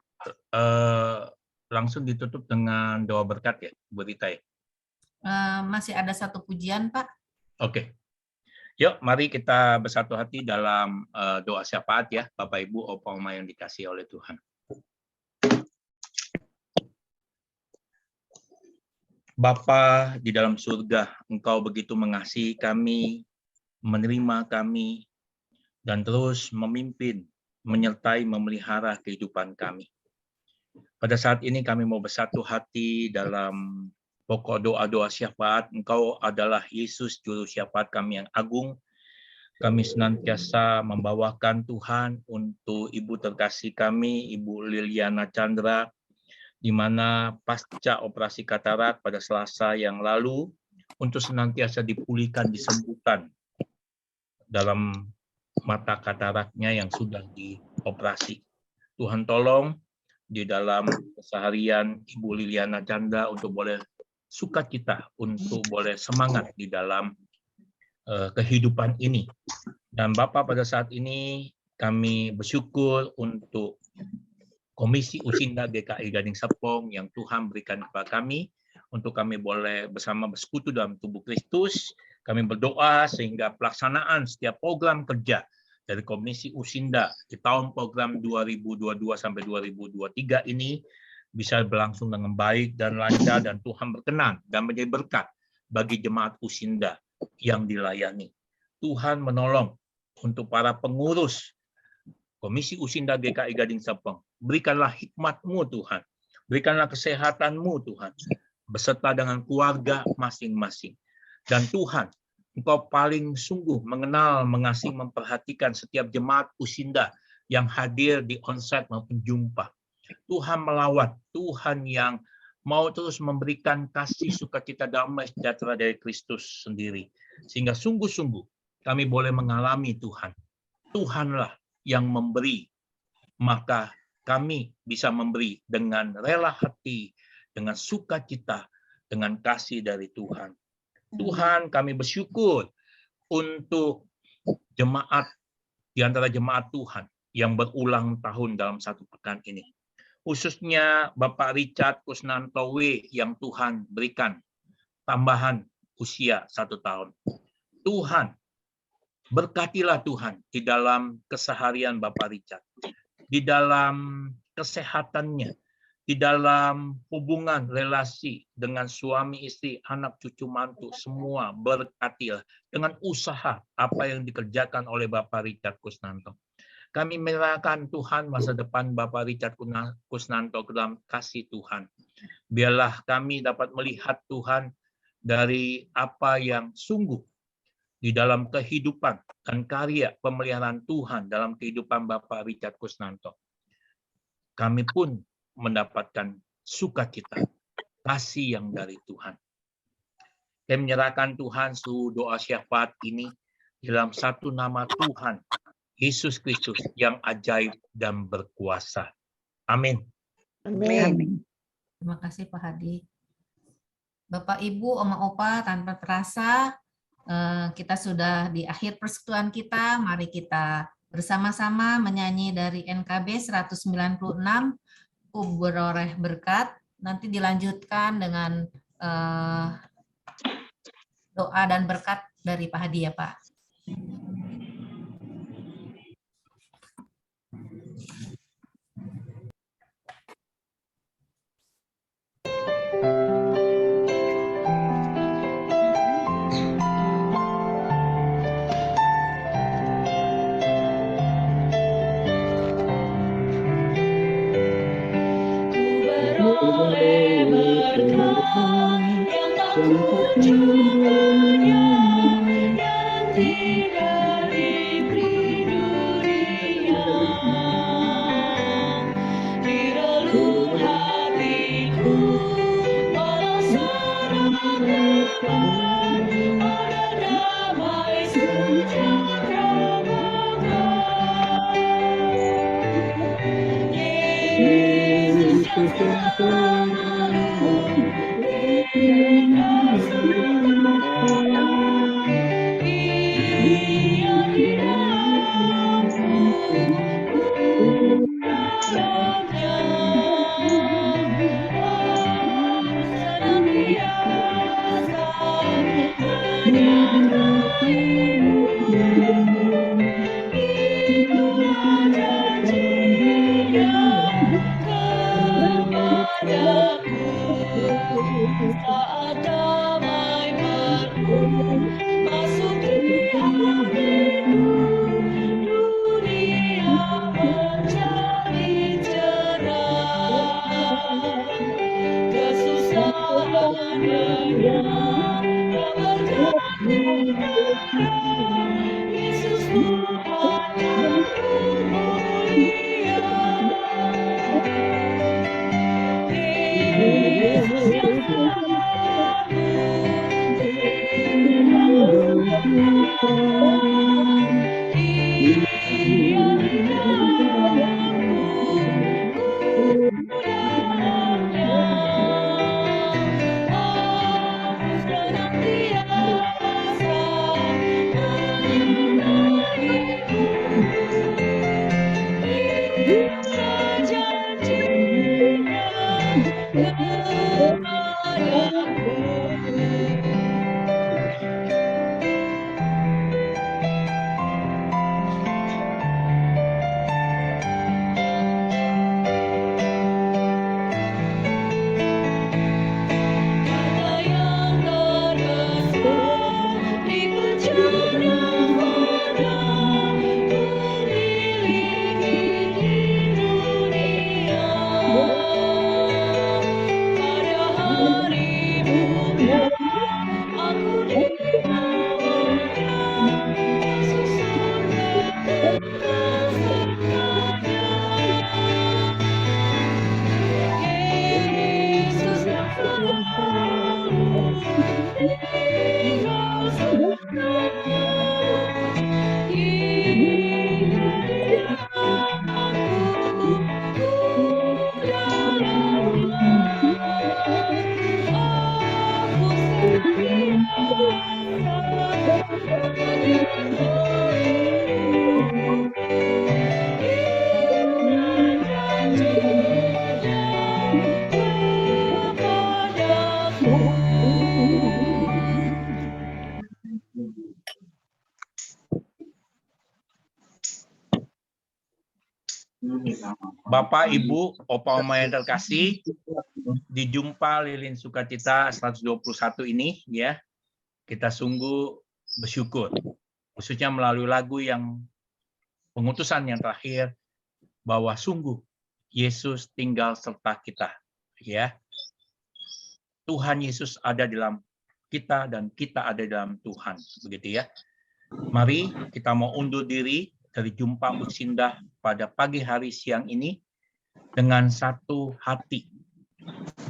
Langsung ditutup dengan doa berkat ya, Ibu Rita ya. Masih ada satu pujian, Pak. Oke. Yuk, mari kita bersatu hati dalam doa syafaat ya, Bapak Ibu, Opa Oma yang dikasihi oleh Tuhan. Bapa di dalam surga, Engkau begitu mengasihi kami, menerima kami, dan terus memimpin, menyertai, memelihara kehidupan kami. Pada saat ini kami mau bersatu hati dalam pokok doa-doa syafaat. Engkau adalah Yesus, Juru Syafaat kami yang agung. Kami senantiasa membawakan Tuhan untuk Ibu terkasih kami, Ibu Liliana Chandra, di mana pasca operasi katarak pada Selasa yang lalu, untuk senantiasa dipulihkan, disembuhkan dalam mata kataraknya yang sudah dioperasi. Tuhan tolong di dalam keseharian Ibu Liliana Chandra untuk boleh sukacita, untuk boleh semangat di dalam kehidupan ini. Dan Bapak, pada saat ini kami bersyukur untuk Komisi Usinda GKI Gading Serpong yang Tuhan berikan kepada kami, untuk kami boleh bersama bersekutu dalam tubuh Kristus. Kami berdoa sehingga pelaksanaan setiap program kerja dari Komisi Usinda di tahun program 2022 sampai 2023 ini bisa berlangsung dengan baik dan lancar, dan Tuhan berkenan dan menjadi berkat bagi jemaat Usinda yang dilayani. Tuhan menolong untuk para pengurus Komisi Usinda GKI Gading Serpong. Berikanlah hikmat-Mu Tuhan. Berikanlah kesehatan-Mu Tuhan. Beserta dengan keluarga masing-masing. Dan Tuhan, Engkau paling sungguh mengenal, mengasihi, memperhatikan setiap jemaat Usinda yang hadir di onsite maupun jumpa. Tuhan melawat, Tuhan yang mau terus memberikan kasih, sukacita, damai, sejahtera dari Kristus sendiri. Sehingga sungguh-sungguh kami boleh mengalami Tuhan. Tuhanlah yang memberi, maka kami bisa memberi dengan rela hati, dengan sukacita, dengan kasih dari Tuhan. Tuhan, kami bersyukur untuk jemaat, di antara jemaat Tuhan yang berulang tahun dalam satu pekan ini. Khususnya Bapak Richard Kusnantowe yang Tuhan berikan tambahan usia 1 tahun. Tuhan, berkatilah Tuhan di dalam keseharian Bapak Richard, di dalam kesehatannya, di dalam hubungan relasi dengan suami istri, anak cucu mantu, semua berkatilah dengan usaha apa yang dikerjakan oleh Bapak Richard Kusnanto. Kami menyerahkan Tuhan masa depan Bapak Richard Kusnanto ke dalam kasih Tuhan. Biarlah kami dapat melihat Tuhan dari apa yang sungguh di dalam kehidupan dan karya pemeliharaan Tuhan dalam kehidupan Bapak Richard Kusnanto. Kami pun mendapatkan sukacita kasih yang dari Tuhan. Saya menyerahkan Tuhan seluruh doa syafaat ini dalam satu nama Tuhan, Yesus Kristus yang ajaib dan berkuasa. Amin. Amin. Terima kasih Pak Hadi. Bapak, Ibu, Oma, Opa, tanpa terasa kita sudah di akhir persekutuan kita. Mari kita bersama-sama menyanyi dari NKB 196, Ku Beroleh Berkat. Nanti dilanjutkan dengan doa dan berkat dari Pak Hadi ya Pak. Beroleh berkat yang tak kunjungnya, yang tidak diberi dunia. Di relung hatiku malah serang damai, ada damai sejahtera bekas. Yesus yang selalu Ia di dalamku, dalamnya senantiasa menyertaiku. Itulah janjinya kepadaku, saat damai baru masuk di hatiku, dunia menjadi cerah. Kesusahan lenyap, keberkatan darah, Yesus Tuhan yang mulia. Yesus yang selalu Ia di dalamku, dalamnya aku senantiasa menyertaiku. Itulah janjinya kepadaku. Kata yang terbesar di penjara mana ku miliki di dunia. Pada hari bulan aku dibawanya, Yesus surga kekal sertanya. Yesus yang selalu tinggal surga, Ia di dalamku, dalamnya aku senantiasa menyertaiku. Itulah janjinya kepadaku. Bapak, Ibu, Opa, Oma yang terkasih, di Jumpa Lilin Sukacita 121 ini ya, kita sungguh bersyukur, khususnya melalui lagu yang pengutusan yang terakhir, bahwa sungguh Yesus tinggal serta kita, ya. Tuhan Yesus ada dalam kita dan kita ada dalam Tuhan, begitu ya. Mari kita mau undur diri dari Jumpa Usindah pada pagi hari siang ini dengan satu hati,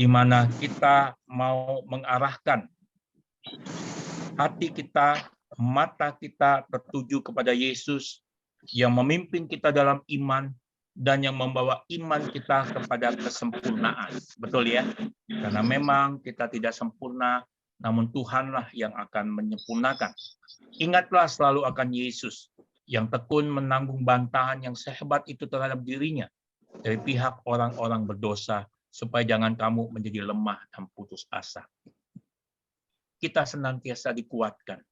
di mana kita mau mengarahkan hati kita, mata kita tertuju kepada Yesus yang memimpin kita dalam iman dan yang membawa iman kita kepada kesempurnaan. Betul ya? Karena memang kita tidak sempurna, namun Tuhanlah yang akan menyempurnakan. Ingatlah selalu akan Yesus yang tekun menanggung bantahan yang sehebat itu terhadap dirinya dari pihak orang-orang berdosa, supaya jangan kamu menjadi lemah dan putus asa. Kita senantiasa dikuatkan.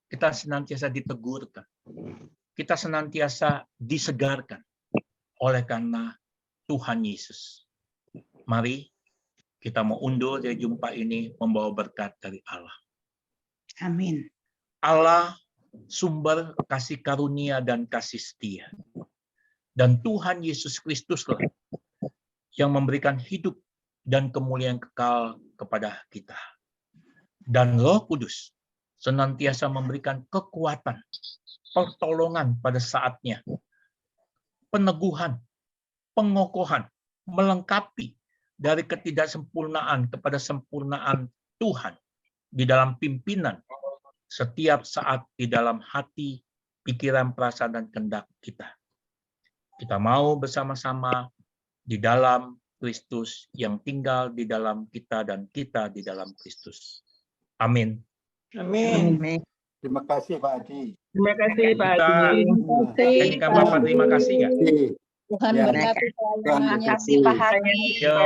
Kita senantiasa ditegurkan. Kita senantiasa disegarkan oleh karena Tuhan Yesus. Mari kita mau undur dari jumpa ini membawa berkat dari Allah. Amin. Allah sumber kasih karunia dan kasih setia. Dan Tuhan Yesus Kristuslah yang memberikan hidup dan kemuliaan kekal kepada kita. Dan Roh Kudus senantiasa memberikan kekuatan, pertolongan pada saatnya, peneguhan, pengokohan, melengkapi dari ketidaksempurnaan kepada sempurnaan Tuhan di dalam pimpinan setiap saat di dalam hati, pikiran, perasaan, dan kehendak kita. Kita mau bersama-sama di dalam Kristus yang tinggal di dalam kita dan kita di dalam Kristus. Amin. Amin. Terima kasih Pak Adi. Terima kasih Pak Kita Adi. nyanyikan Bapak terima kasih nggak? Tuhan Ya. berkati pelayanannya. kasih Pak Hadi. Yo,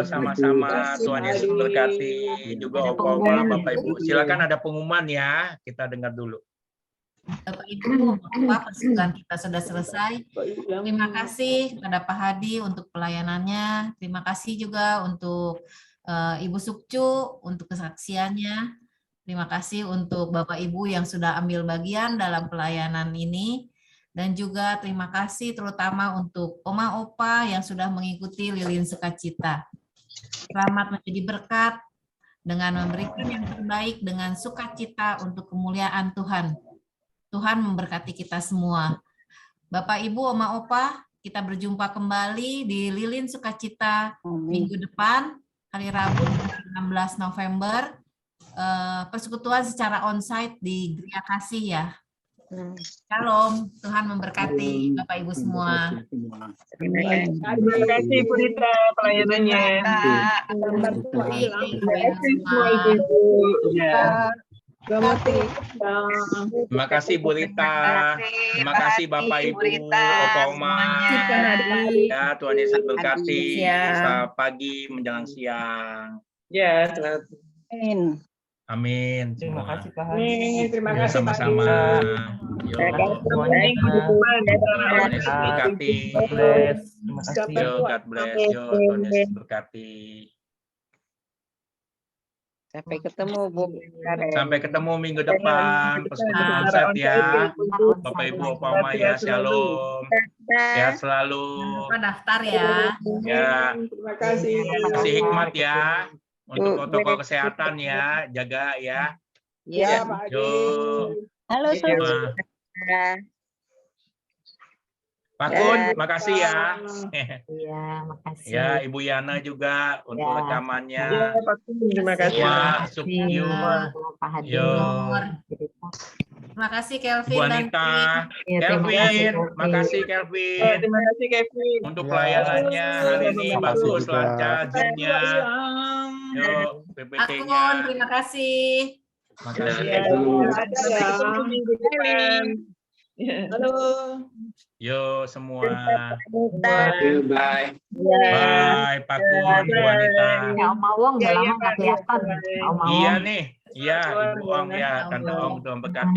sama-sama. Tuhan Yesus berkati. Juga Opa-Oma, Bapak Ibu. Silakan ada pengumuman ya. Kita dengar dulu. Bapak Ibu, Bapak, persembahan kita sudah selesai. Terima kasih kepada Pak Hadi untuk pelayanannya. Terima kasih juga untuk Ibu Sukcu untuk kesaksiannya. Terima kasih untuk Bapak Ibu yang sudah ambil bagian dalam pelayanan ini. Dan juga terima kasih terutama untuk Oma Opa yang sudah mengikuti Lilin Sukacita. Selamat menjadi berkat dengan memberikan yang terbaik dengan sukacita untuk kemuliaan Tuhan. Tuhan memberkati kita semua. Bapak, Ibu, Oma, Opa, kita berjumpa kembali di Lilin Sukacita minggu depan, hari Rabu 16 November. Persekutuan secara onsite di Gria Kasih ya. Shalom, Tuhan memberkati Bapak Ibu semua. Terima kasih Bu Rita pelayanannya. Terima kasih Bu Rita. Terima kasih Bapak Ibu, Opa Oma. Ya, Tuhan Yesus berkati. Bisa pagi menjelang siang. Ya, selamat. Amin. Terima kasih Pak Hadi. Amin. Terima Ya, kasih sama-sama. Yo, Tuhan Yesus berkati. Terima kasih. Yo, God bless. Yo, Tuhan Yesus berkati. Sampai ketemu Bu. Sampai ketemu minggu depan. Persekutuan onsite ya. Bapak Ibu, Opa Oma ya. Shalom. Sehat selalu. Jangan lupa daftar ya. Ya. Terima kasih. Kasih hikmat ya. Untuk protokol kesehatan ya. Jaga ya. Ya, Pak Adi. Yo. Halo, Semua. Pak Kun, makasih ya. Iya, makasih. Ya, Ibu Yana juga untuk Ya. rekamannya. Ya, Pak Adi. Terima kasih. Wah, Sukyu. Pak Hadi. Yo. Terima kasih Kelvin Bu dan Anita. Ya, terima kasih, Kelvin, Kelvin. makasih Kelvin. Terima kasih Kevin. Untuk pelayanannya hari ini Terima kasih bagus juga. lancar Zoom-nya. Yuk, PPT-nya. Akun, terima kasih. Makasih. Ya, ada ya. Minggu depan. Halo. Yo semua. Bye. Bye Pak Kun, Bu Anita. Ya, Om Awong udah Ya, lama ya, nggak Pak. kelihatan. Om Awong. Iya nih. Iya, Ibu Ong ya, Tante Ong Tuhan berkati.